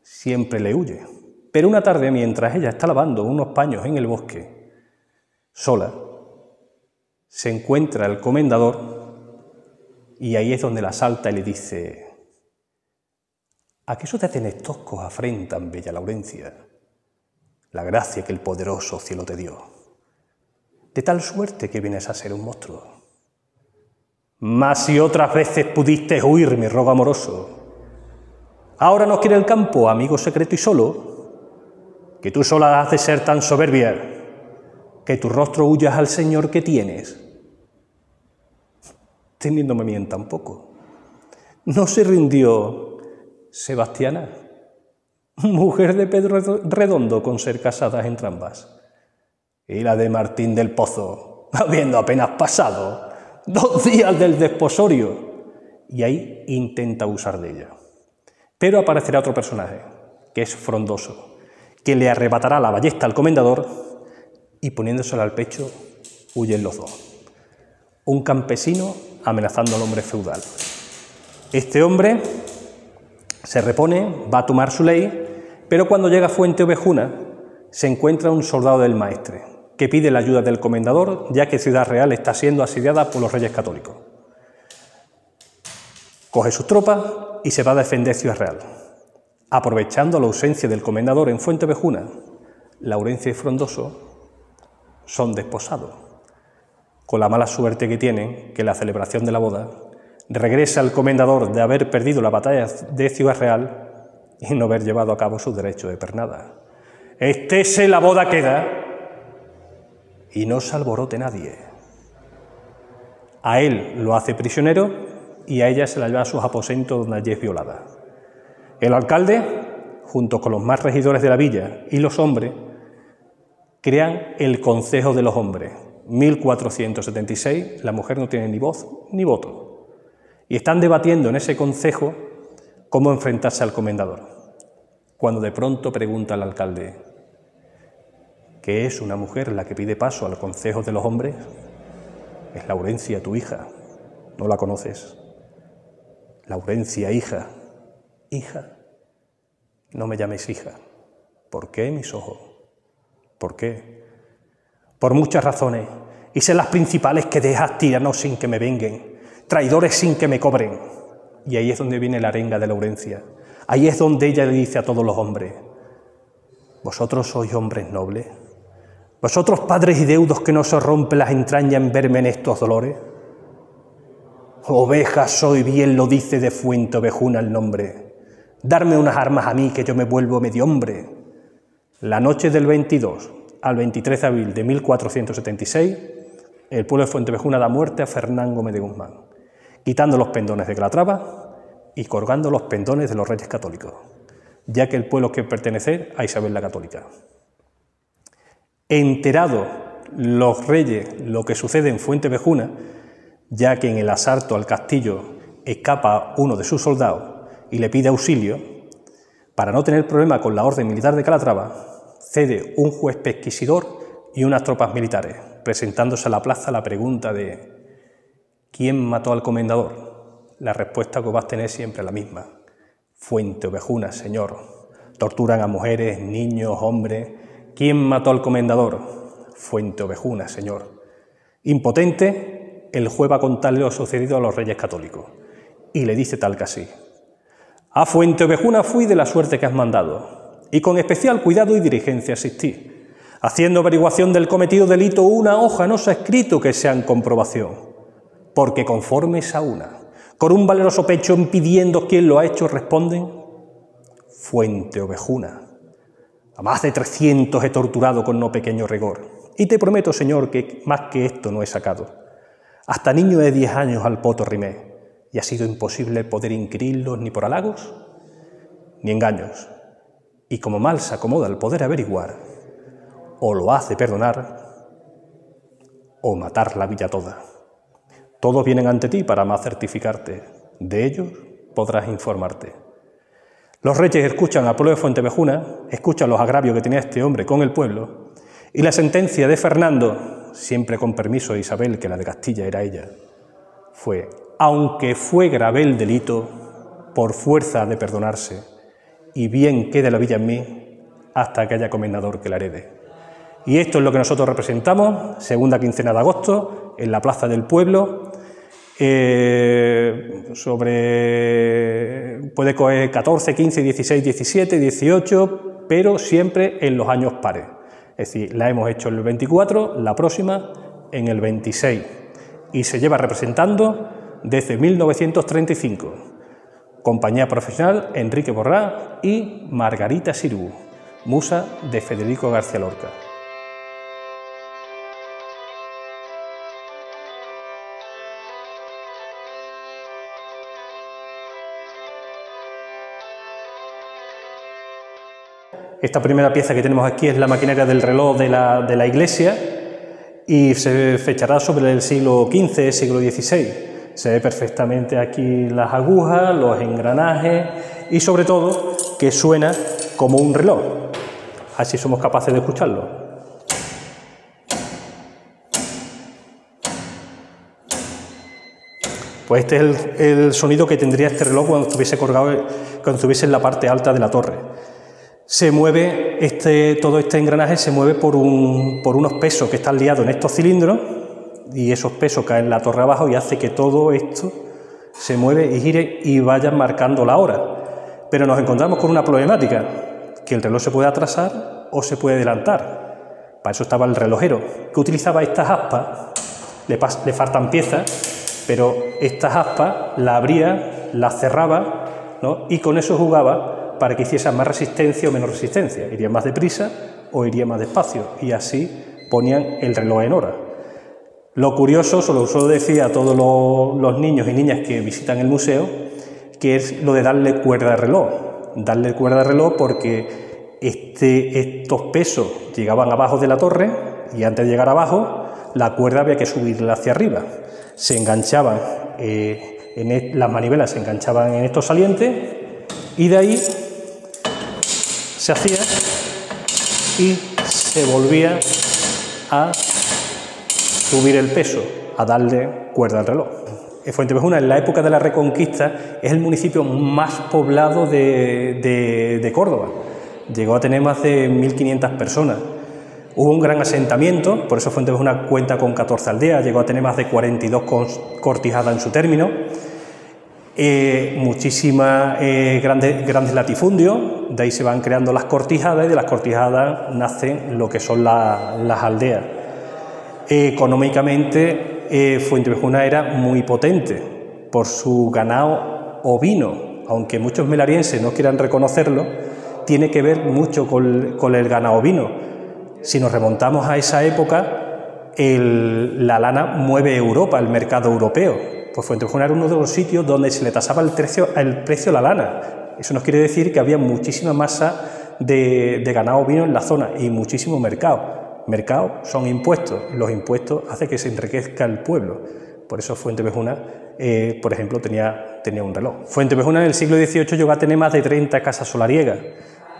siempre le huye. Pero una tarde, mientras ella está lavando unos paños en el bosque, sola, se encuentra el comendador y ahí es donde la asalta y le dice: ¿a qué te hacen toscos afrentan, bella Laurencia, la gracia que el poderoso cielo te dio? de tal suerte que vienes a ser un monstruo. Mas si otras veces pudiste huir mi rogo amoroso, ahora no quiere el campo, amigo secreto y solo, que tú sola has de ser tan soberbia, que tu rostro huyas al Señor que tienes. Teniéndome bien tampoco. ¿No se rindió Sebastiana, mujer de Pedro Redondo, con ser casadas entrambas? Y la de Martín del Pozo, habiendo apenas pasado 2 días del desposorio, y ahí intenta abusar de ella. Pero aparecerá otro personaje, que es Frondoso, que le arrebatará la ballesta al comendador y poniéndosela al pecho huyen los dos. Un campesino amenazando al hombre feudal. Este hombre se repone, va a tomar su ley, pero cuando llega a Fuente Ovejuna se encuentra un soldado del maestre que pide la ayuda del comendador, ya que Ciudad Real está siendo asediada por los reyes católicos. Coge sus tropas y se va a defender Ciudad Real. Aprovechando la ausencia del comendador en Fuente Ovejuna, Laurencia y Frondoso son desposados, con la mala suerte que tienen que en la celebración de la boda regresa el comendador de haber perdido la batalla de Ciudad Real y no haber llevado a cabo sus derechos de pernada. Estése la boda queda y no se alborote nadie. A él lo hace prisionero y a ella se la lleva a sus aposentos donde allí es violada. El alcalde, junto con los más regidores de la villa y los hombres, crean el Consejo de los Hombres. 1476, la mujer no tiene ni voz ni voto. Y están debatiendo en ese consejo cómo enfrentarse al comendador. Cuando de pronto pregunta al alcalde, ¿qué es una mujer la que pide paso al Consejo de los Hombres? Es Laurencia, tu hija. ¿No la conoces? Laurencia, hija. Hija. No me llames hija. ¿Por qué, mis ojos? ¿Por qué? Por muchas razones, y sé las principales: que dejas tiranos sin que me venguen, traidores sin que me cobren. Y ahí es donde viene la arenga de Laurencia. Ahí es donde ella le dice a todos los hombres: ¿vosotros sois hombres nobles? ¿Vosotros padres y deudos que no se os rompen las entrañas en verme en estos dolores? Oveja soy, bien lo dice de Fuente Ovejuna el nombre. Darme unas armas a mí que yo me vuelvo medio hombre. La noche del 22 al 23 de abril de 1476, el pueblo de Fuente Ovejuna da muerte a Fernán Gómez de Guzmán, quitando los pendones de Calatrava y colgando los pendones de los reyes católicos, ya que el pueblo quiere pertenecer a Isabel la Católica. Enterados los reyes lo que sucede en Fuente Ovejuna, ya que en el asalto al castillo escapa uno de sus soldados y le pide auxilio, para no tener problema con la orden militar de Calatrava, cede un juez pesquisidor y unas tropas militares, presentándose a la plaza la pregunta de ¿quién mató al comendador? La respuesta que vas a tener siempre la misma: Fuente Ovejuna, señor. Torturan a mujeres, niños, hombres. ¿Quién mató al comendador? Fuente Ovejuna, señor. Impotente, el juez va a contarle lo sucedido a los reyes católicos y le dice tal que así: a Fuente Ovejuna fui de la suerte que has mandado, y con especial cuidado y diligencia asistí, haciendo averiguación del cometido delito. Una hoja no se ha escrito que sea en comprobación, porque conformes a una, con un valeroso pecho impidiendo quién lo ha hecho, responden: Fuente Ovejuna. A más de 300 he torturado con no pequeño rigor, y te prometo, señor, que más que esto no he sacado. Hasta niño de 10 años al poto rimé, y ha sido imposible poder inquirirlos ni por halagos ni engaños. Y como mal se acomoda el poder averiguar, o lo hace perdonar, o matar la villa toda. Todos vienen ante ti para más certificarte, de ellos podrás informarte. Los reyes escuchan al pueblo de Fuente Ovejuna, escuchan los agravios que tenía este hombre con el pueblo, y la sentencia de Fernando, siempre con permiso de Isabel, que la de Castilla era ella, fue: aunque fue grave el delito, por fuerza ha de perdonarse, y bien quede la villa en mí hasta que haya comendador que la herede. Y esto es lo que nosotros representamos, segunda quincena de agosto, en la Plaza del Pueblo, puede coger 14, 15, 16, 17, 18, pero siempre en los años pares. Es decir, la hemos hecho el 24, la próxima en el 26 y se lleva representando desde 1935. Compañía profesional Enrique Borrá y Margarita Sirgu, musa de Federico García Lorca. Esta primera pieza que tenemos aquí es la maquinaria del reloj de la iglesia y se fechará sobre el siglo XV, siglo XVI. Se ve perfectamente aquí las agujas, los engranajes y sobre todo que suena como un reloj. Así somos capaces de escucharlo. Pues este es el sonido que tendría este reloj cuando estuviese colgado, cuando estuviese en la parte alta de la torre. Se mueve, todo este engranaje se mueve por unos pesos que están liados en estos cilindros y esos pesos caen en la torre abajo y hace que todo esto se mueve y gire y vaya marcando la hora. Pero nos encontramos con una problemática, que el reloj se puede atrasar o se puede adelantar. Para eso estaba el relojero, que utilizaba estas aspas, le faltan piezas, pero estas aspas las abría, las cerraba, ¿no? Y con eso jugaba para que hiciese más resistencia o menos resistencia, iría más deprisa o iría más despacio, y así ponían el reloj en hora. Lo curioso, solo decía a todos los niños y niñas que visitan el museo, que es lo de darle cuerda al reloj. Darle cuerda al reloj porque estos pesos llegaban abajo de la torre y antes de llegar abajo, la cuerda había que subirla hacia arriba. Se enganchaban, las manivelas se enganchaban en estos salientes y de ahí se hacía y se volvía a subir el peso, a darle cuerda al reloj. Fuentevejuna, en la época de la Reconquista, es el municipio más poblado de Córdoba. Llegó a tener más de 1.500 personas. Hubo un gran asentamiento, por eso Fuentevejuna cuenta con 14 aldeas, llegó a tener más de 42 cortijadas en su término. Muchísimas grandes latifundios, de ahí se van creando las cortijadas y de las cortijadas nacen lo que son las aldeas. Económicamente, Fuentevejuna era muy potente por su ganado ovino, aunque muchos melarienses no quieran reconocerlo, tiene que ver mucho con el ganado ovino. Si nos remontamos a esa época, la lana mueve Europa, el mercado europeo. Pues Fuentevejuna era uno de los sitios donde se le tasaba el precio a la lana. Eso nos quiere decir que había muchísima masa de ganado ovino en la zona y muchísimo mercado. Mercado son impuestos, los impuestos hacen que se enriquezca el pueblo. Por eso Fuentevejuna, por ejemplo, tenía un reloj. Fuentevejuna en el siglo XVIII llegó a tener más de 30 casas solariegas.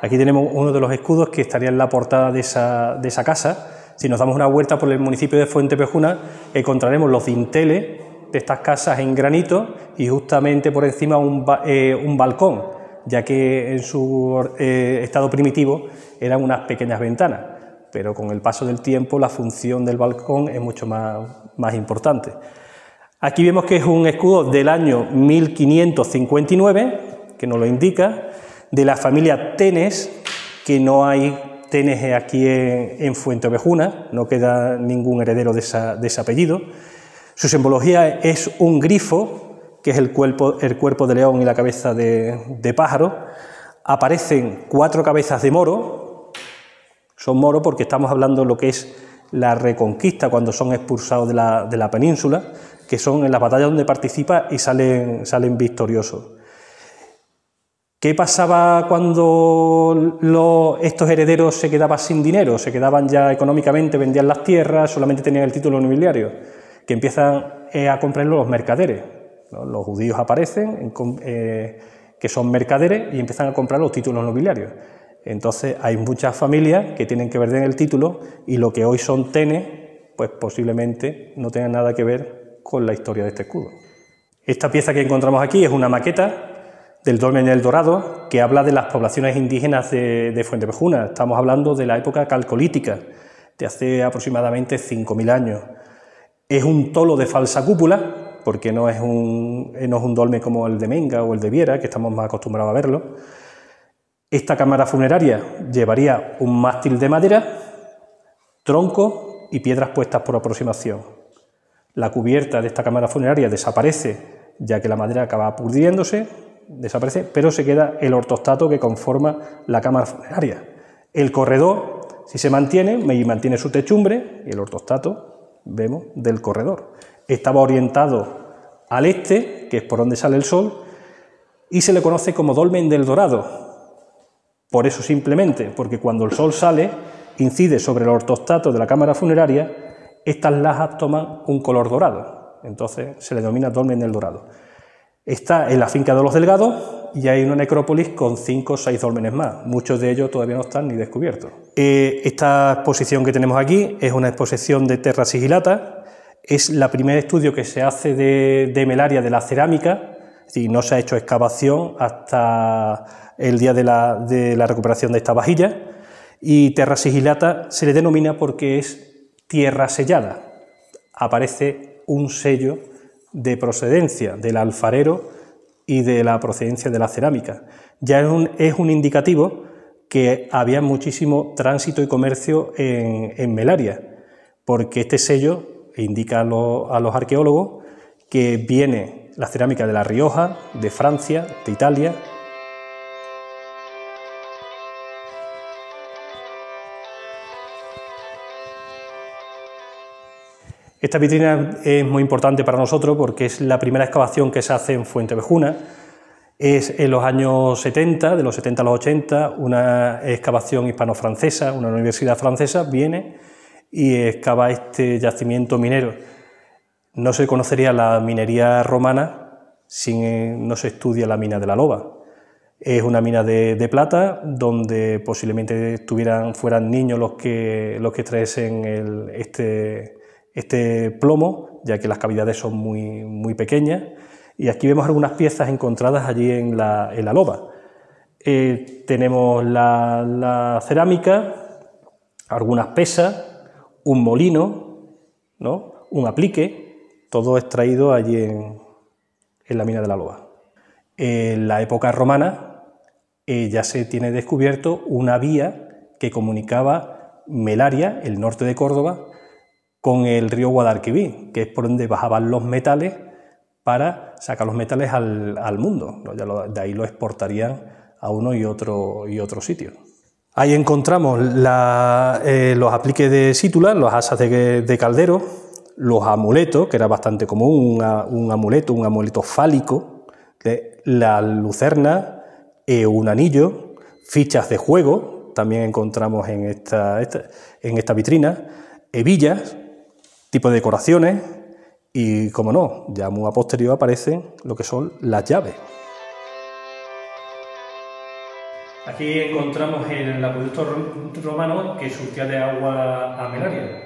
Aquí tenemos uno de los escudos que estaría en la portada de esa casa. Si nos damos una vuelta por el municipio de Fuentevejuna, encontraremos los dinteles de estas casas en granito y justamente por encima un balcón, ya que en su estado primitivo eran unas pequeñas ventanas, pero con el paso del tiempo la función del balcón es mucho más importante. Aquí vemos que es un escudo del año 1559, que nos lo indica, de la familia Tenes, que no hay Tenes aquí en Fuentevejuna, no queda ningún heredero de ese apellido. Su simbología es un grifo, que es el cuerpo de león y la cabeza de pájaro. Aparecen 4 cabezas de moro, son moros porque estamos hablando de lo que es la Reconquista, cuando son expulsados de la península, que son en las batallas donde participan y salen victoriosos. ¿Qué pasaba cuando estos herederos se quedaban sin dinero? Se quedaban ya económicamente, vendían las tierras, solamente tenían el título nobiliario, que empiezan a comprarlo los mercaderes, ¿no? Los judíos aparecen, que son mercaderes, y empiezan a comprar los títulos nobiliarios. Entonces hay muchas familias que tienen que vender el título y lo que hoy son tenes, pues posiblemente no tengan nada que ver con la historia de este escudo. Esta pieza que encontramos aquí es una maqueta del Dolmen del Dorado, que habla de las poblaciones indígenas de Fuentevejuna. Estamos hablando de la época calcolítica, de hace aproximadamente 5.000 años. Es un tolo de falsa cúpula, porque no es un dolmen como el de Menga o el de Viera, que estamos más acostumbrados a verlo. Esta cámara funeraria llevaría un mástil de madera, tronco y piedras puestas por aproximación. La cubierta de esta cámara funeraria desaparece, ya que la madera acaba pudriéndose, desaparece, pero se queda el ortostato que conforma la cámara funeraria. El corredor sí se mantiene y mantiene su techumbre, y el ortostato, vemos, del corredor. Estaba orientado al este, que es por donde sale el sol, y se le conoce como dolmen del dorado. Por eso simplemente, porque cuando el sol sale, incide sobre el ortostato de la cámara funeraria, estas lajas toman un color dorado. Entonces se le denomina dolmen del dorado. Está en la finca de los Delgados y hay una necrópolis con 5 o 6 dólmenes más. Muchos de ellos todavía no están ni descubiertos. Esta exposición que tenemos aquí es una exposición de Terra Sigillata. Es el primer estudio que se hace de melaria de la cerámica. Es decir, no se ha hecho excavación hasta el día de la recuperación de esta vajilla. Y Terra Sigillata se le denomina porque es tierra sellada. Aparece un sello de procedencia del alfarero y de la procedencia de la cerámica. Ya es un indicativo que había muchísimo tránsito y comercio en Melaria, porque este sello indica a los arqueólogos que viene la cerámica de La Rioja, de Francia, de Italia. Esta vitrina es muy importante para nosotros porque es la primera excavación que se hace en Fuentevejuna. Es en los años 70, de los 70 a los 80, una excavación hispano-francesa, una universidad francesa viene y excava este yacimiento minero. No se conocería la minería romana si no se estudia la mina de la Loba. Es una mina de plata donde posiblemente fueran niños los que extraesen este plomo, ya que las cavidades son muy pequeñas, y aquí vemos algunas piezas encontradas allí en la loba. Tenemos la cerámica, algunas pesas, un molino, ¿no?, un aplique, todo extraído allí en la mina de la loba. En la época romana ya se tiene descubierto una vía que comunicaba Melaria, el norte de Córdoba, con el río Guadalquivir, que es por donde bajaban los metales para sacar los metales al mundo, ¿no? Ya de ahí lo exportarían a uno y otro sitio. Ahí encontramos los apliques de sítula, los asas de caldero, los amuletos, que era bastante común, un amuleto fálico, la lucerna, un anillo, fichas de juego, también encontramos en esta vitrina, hebillas, tipo de decoraciones y, como no, ya muy a posterior aparecen lo que son las llaves. Aquí encontramos el acueducto romano que surtía de agua a Melaria.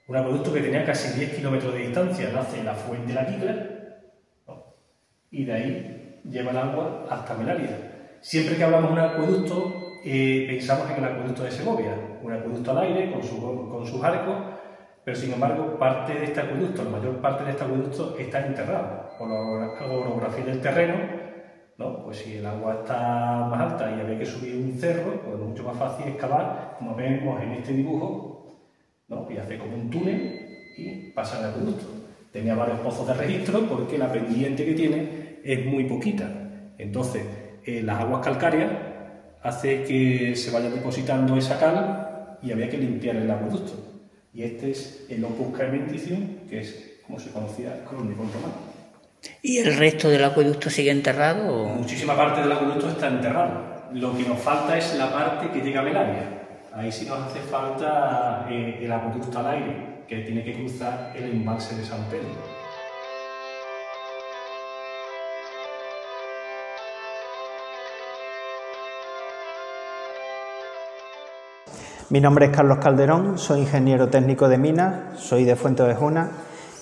Un acueducto que tenía casi 10 kilómetros de distancia, nace en la fuente de la Quicla, ¿no?, y de ahí lleva el agua hasta Melaria. Siempre que hablamos de un acueducto, pensamos en el acueducto de Segovia, un acueducto al aire con sus arcos. Pero sin embargo, parte de este acueducto, la mayor parte de este acueducto está enterrado por la orografía del terreno, ¿no? Pues si el agua está más alta y había que subir un cerro, pues es mucho más fácil excavar, como vemos en este dibujo, ¿no?, y hace como un túnel y pasa el acueducto. Tenía varios pozos de registro porque la pendiente que tiene es muy poquita. Entonces, las aguas calcáreas hace que se vaya depositando esa cal y había que limpiar el acueducto. Y este es el Opus Caementicium, que es como se conocía crónico romano. ¿Y el resto del acueducto sigue enterrado? ¿O? Muchísima parte del acueducto está enterrado. Lo que nos falta es la parte que llega a Melaria. Ahí sí nos hace falta el acueducto al aire, que tiene que cruzar el embalse de San Pedro. Mi nombre es Carlos Calderón, soy ingeniero técnico de minas, soy de Fuentevejuna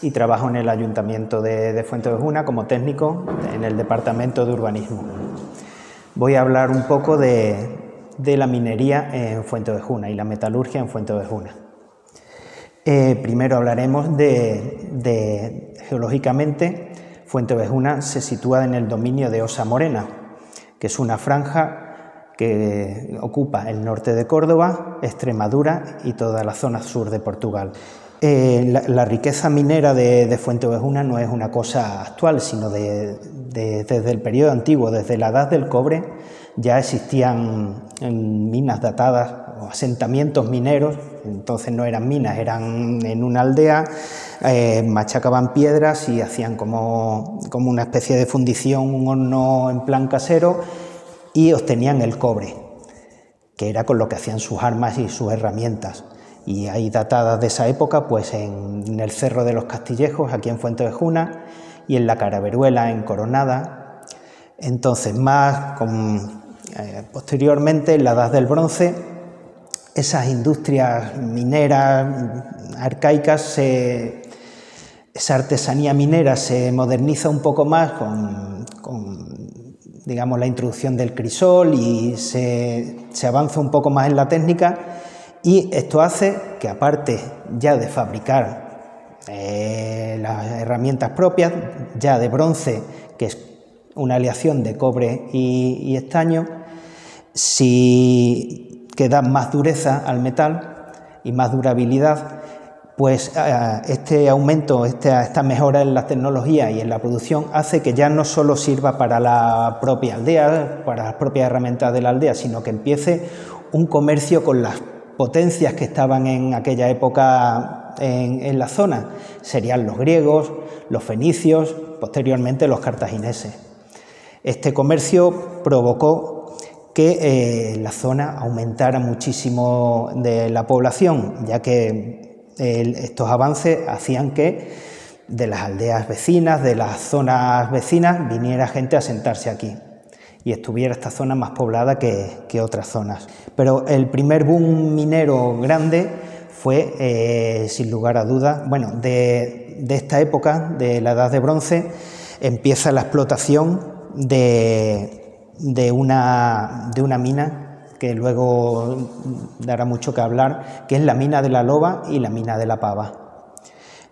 y trabajo en el Ayuntamiento de Fuentevejuna como técnico en el Departamento de Urbanismo. Voy a hablar un poco de la minería en Fuentevejuna y la metalurgia en Fuentevejuna. Primero hablaremos geológicamente, Fuentevejuna se sitúa en el dominio de Osa Morena, que es una franja que ocupa el norte de Córdoba, Extremadura y toda la zona sur de Portugal. La riqueza minera de Fuenteovejuna no es una cosa actual, sino desde el periodo antiguo, desde la edad del cobre, ya existían minas datadas o asentamientos mineros. Entonces no eran minas, eran en una aldea, machacaban piedras y hacían como una especie de fundición, un horno en plan casero, y obtenían el cobre, que era con lo que hacían sus armas y sus herramientas. Y hay datadas de esa época pues en el Cerro de los Castillejos, aquí en Fuenteovejuna, y en la Caraveruela, en Coronada. Entonces, posteriormente, en la Edad del Bronce, esas industrias mineras arcaicas, esa artesanía minera se moderniza un poco más con digamos, la introducción del crisol, y se avanza un poco más en la técnica. Y esto hace que, aparte ya de fabricar las herramientas propias, ya de bronce, que es una aleación de cobre y estaño, que da más dureza al metal y más durabilidad, pues este aumento, esta mejora en la tecnología y en la producción hace que ya no solo sirva para la propia aldea, para las propias herramientas de la aldea, sino que empiece un comercio con las potencias que estaban en aquella época en la zona. Serían los griegos, los fenicios, posteriormente los cartagineses. Este comercio provocó que la zona aumentara muchísimo de la población, ya que estos avances hacían que de las aldeas vecinas, de las zonas vecinas, viniera gente a asentarse aquí y estuviera esta zona más poblada que otras zonas. Pero el primer boom minero grande fue, sin lugar a dudas, bueno, de esta época, de la Edad de Bronce, empieza la explotación de una mina que luego dará mucho que hablar, que es la mina de la Loba y la mina de la Pava.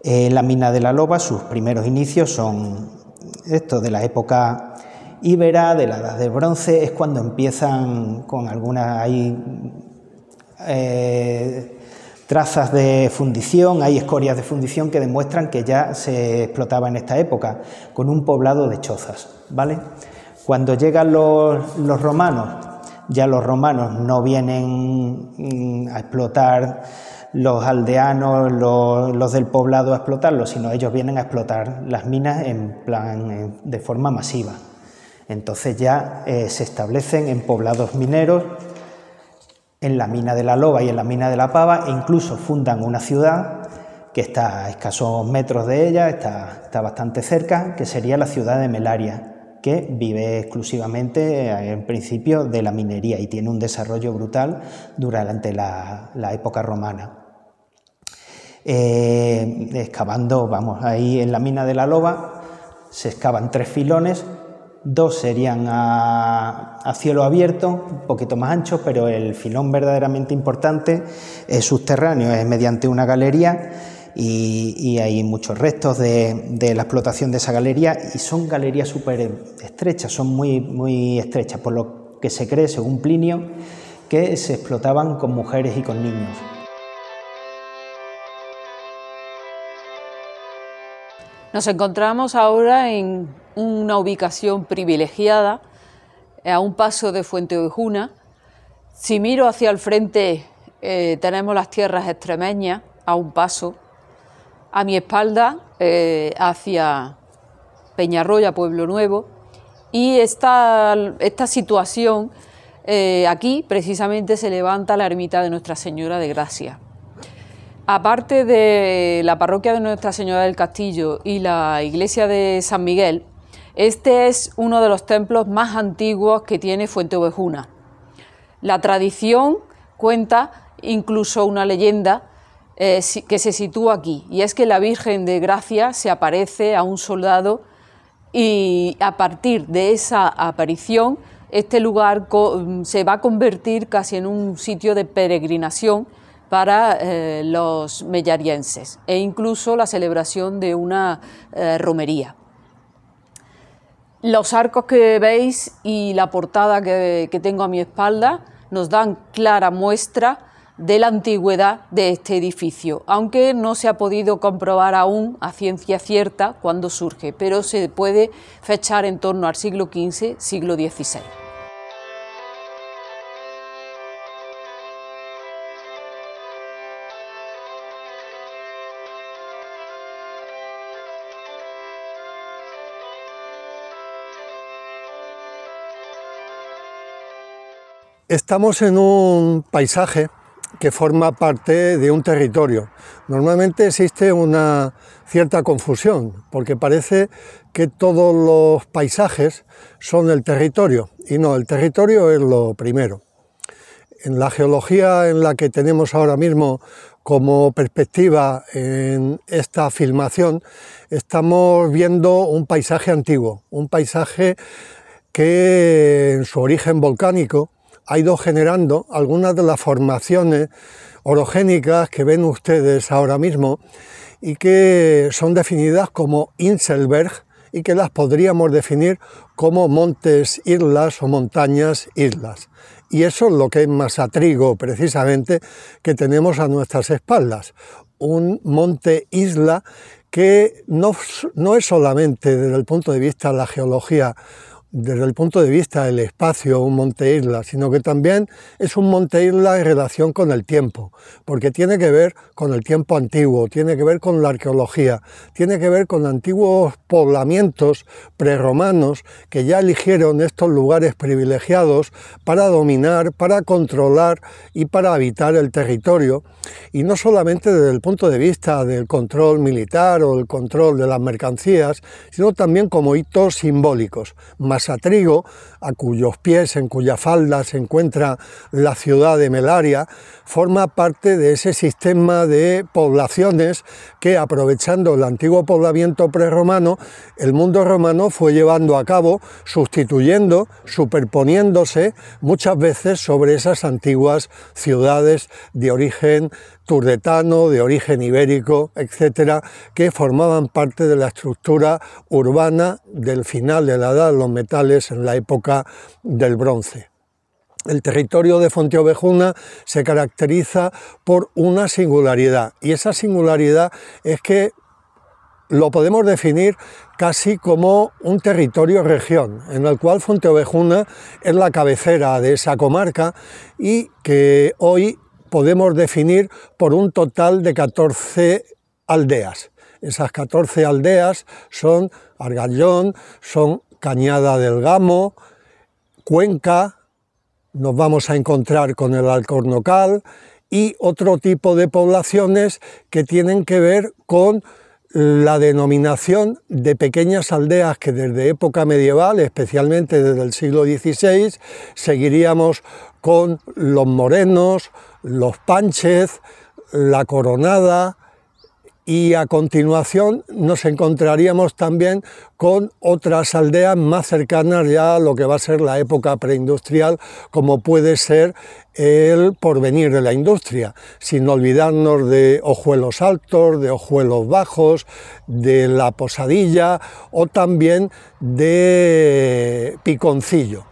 La mina de la Loba, sus primeros inicios son estos de la época íbera, de la Edad del Bronce, es cuando empiezan con algunas trazas de fundición, hay escorias de fundición que demuestran que ya se explotaba en esta época, con un poblado de chozas, ¿vale? Cuando llegan los romanos, ya los romanos no vienen a explotar los aldeanos, los del poblado a explotarlos, sino ellos vienen a explotar las minas de forma masiva. Entonces ya se establecen en poblados mineros, en la mina de la Loba y en la mina de la Pava, e incluso fundan una ciudad que está a escasos metros de ella, está bastante cerca, que sería la ciudad de Melaria, que vive exclusivamente en principio de la minería y tiene un desarrollo brutal durante la época romana. Excavando, vamos, ahí en la mina de la Loba se excavan 3 filones, 2 serían a cielo abierto, un poquito más anchos, pero el filón verdaderamente importante es subterráneo, es mediante una galería, y hay muchos restos de la explotación de esa galería, y son galerías súper estrechas, son muy, muy estrechas, por lo que se cree, según Plinio, que se explotaban con mujeres y con niños. Nos encontramos ahora en una ubicación privilegiada, a un paso de Fuenteovejuna. Si miro hacia el frente, tenemos las tierras extremeñas, a un paso. A mi espalda, hacia Peñarroya, Pueblo Nuevo. Y esta situación, aquí precisamente se levanta la ermita de Nuestra Señora de Gracia. Aparte de la parroquia de Nuestra Señora del Castillo y la iglesia de San Miguel, este es uno de los templos más antiguos que tiene Fuenteovejuna. La tradición cuenta incluso una leyenda que se sitúa aquí, y es que la Virgen de Gracia se aparece a un soldado, y a partir de esa aparición este lugar se va a convertir casi en un sitio de peregrinación para los mellarienses, e incluso la celebración de una romería. Los arcos que veis y la portada que tengo a mi espalda nos dan clara muestra de la antigüedad de este edificio, aunque no se ha podido comprobar aún a ciencia cierta cuándo surge, pero se puede fechar en torno al siglo XV, siglo XVI. Estamos en un paisaje que forma parte de un territorio. Normalmente existe una cierta confusión, porque parece que todos los paisajes son el territorio, y no, el territorio es lo primero. En la geología en la que tenemos ahora mismo como perspectiva en esta filmación, estamos viendo un paisaje antiguo, un paisaje que en su origen volcánico ha ido generando algunas de las formaciones orogénicas que ven ustedes ahora mismo y que son definidas como Inselberg y que las podríamos definir como montes islas o montañas islas. Y eso es lo que es Masatrigo, precisamente, que tenemos a nuestras espaldas. Un monte isla que no es solamente desde el punto de vista de la geología, desde el punto de vista del espacio, un monte isla, sino que también es un monte isla en relación con el tiempo, porque tiene que ver con el tiempo antiguo, tiene que ver con la arqueología, tiene que ver con antiguos poblamientos prerromanos que ya eligieron estos lugares privilegiados para dominar, para controlar y para habitar el territorio, y no solamente desde el punto de vista del control militar o el control de las mercancías, sino también como hitos simbólicos. Masatrigo, a cuyos pies, en cuya falda se encuentra la ciudad de Melaria, forma parte de ese sistema de poblaciones que, aprovechando el antiguo poblamiento prerromano, el mundo romano fue llevando a cabo, sustituyendo, superponiéndose muchas veces sobre esas antiguas ciudades de origen turdetano, de origen ibérico, etcétera, que formaban parte de la estructura urbana del final de la Edad de los Metales en la época del Bronce. El territorio de Fuenteovejuna se caracteriza por una singularidad, y esa singularidad es que lo podemos definir casi como un territorio-región, en el cual Fuenteovejuna es la cabecera de esa comarca y que hoy podemos definir por un total de 14 aldeas. Esas 14 aldeas son Argallón, son Cañada del Gamo, Cuenca, nos vamos a encontrar con el Alcornocal y otro tipo de poblaciones que tienen que ver con la denominación de pequeñas aldeas que desde época medieval, especialmente desde el siglo XVI, seguiríamos con los Morenos, los Pánchez, la Coronada, y a continuación nos encontraríamos también con otras aldeas más cercanas ya a lo que va a ser la época preindustrial, como puede ser el porvenir de la industria, sin olvidarnos de Ojuelos Altos, de Ojuelos Bajos, de La Posadilla o también de Piconcillo.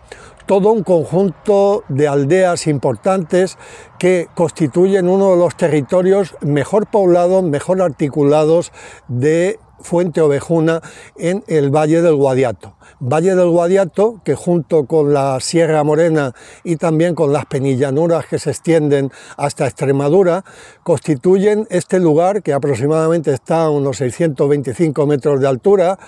Todo un conjunto de aldeas importantes que constituyen uno de los territorios mejor poblados, mejor articulados de Fuenteovejuna en el Valle del Guadiato. Valle del Guadiato que, junto con la Sierra Morena y también con las penillanuras que se extienden hasta Extremadura, constituyen este lugar que aproximadamente está a unos 625 metros de altura,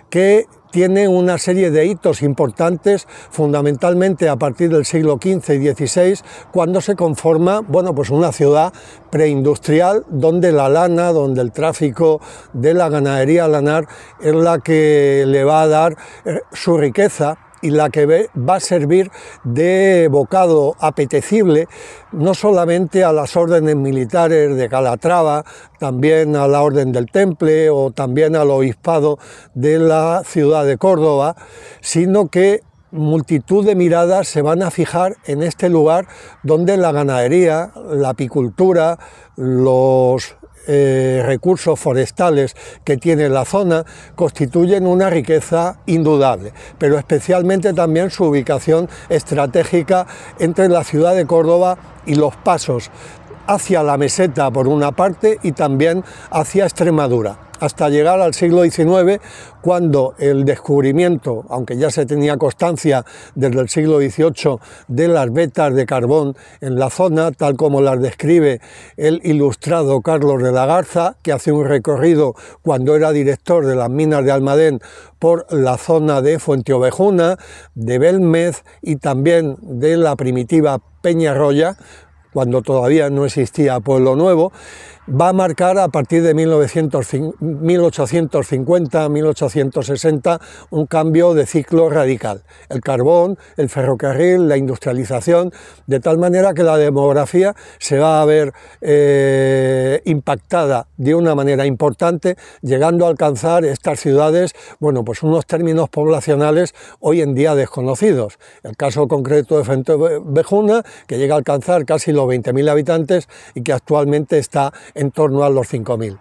que tiene una serie de hitos importantes, fundamentalmente a partir del siglo XV y XVI, cuando se conforma, bueno, pues una ciudad preindustrial donde la lana, donde el tráfico de la ganadería lanar es la que le va a dar su riqueza y la que va a servir de bocado apetecible no solamente a las órdenes militares de Calatrava, también a la Orden del Temple o también al obispado de la ciudad de Córdoba, sino que multitud de miradas se van a fijar en este lugar donde la ganadería, la apicultura, los recursos forestales que tiene la zona constituyen una riqueza indudable, pero especialmente también su ubicación estratégica entre la ciudad de Córdoba y los pasos hacia la meseta por una parte y también hacia Extremadura, hasta llegar al siglo XIX, cuando el descubrimiento, aunque ya se tenía constancia desde el siglo XVIII, de las vetas de carbón en la zona, tal como las describe el ilustrado Carlos de la Garza, que hace un recorrido cuando era director de las minas de Almadén por la zona de Fuenteovejuna, de Belmez y también de la primitiva Peñarroya, cuando todavía no existía Pueblo Nuevo, va a marcar a partir de 1850-1860 un cambio de ciclo radical. El carbón, el ferrocarril, la industrialización, de tal manera que la demografía se va a ver impactada de una manera importante, llegando a alcanzar estas ciudades, bueno, pues unos términos poblacionales hoy en día desconocidos. El caso concreto de Fuenteovejuna, que llega a alcanzar casi los 20.000 habitantes y que actualmente está en torno a los 5.000.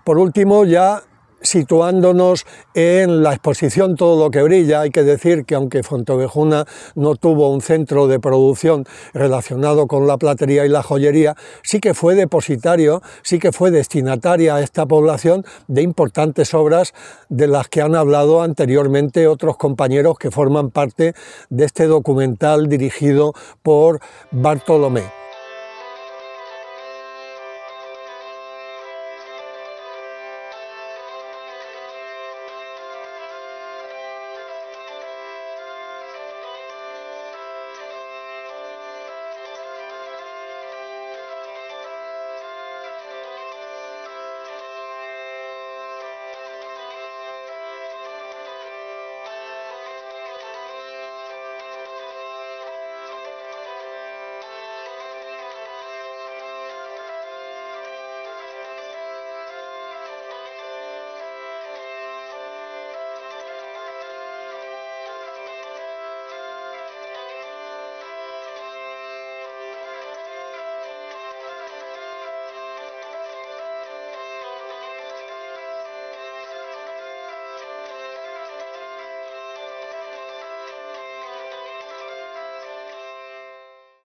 Por último, ya situándonos en la exposición Todo lo que brilla, hay que decir que aunque Fuenteovejuna no tuvo un centro de producción relacionado con la platería y la joyería, sí que fue depositario, sí que fue destinataria a esta población de importantes obras de las que han hablado anteriormente otros compañeros que forman parte de este documental dirigido por Bartolomé.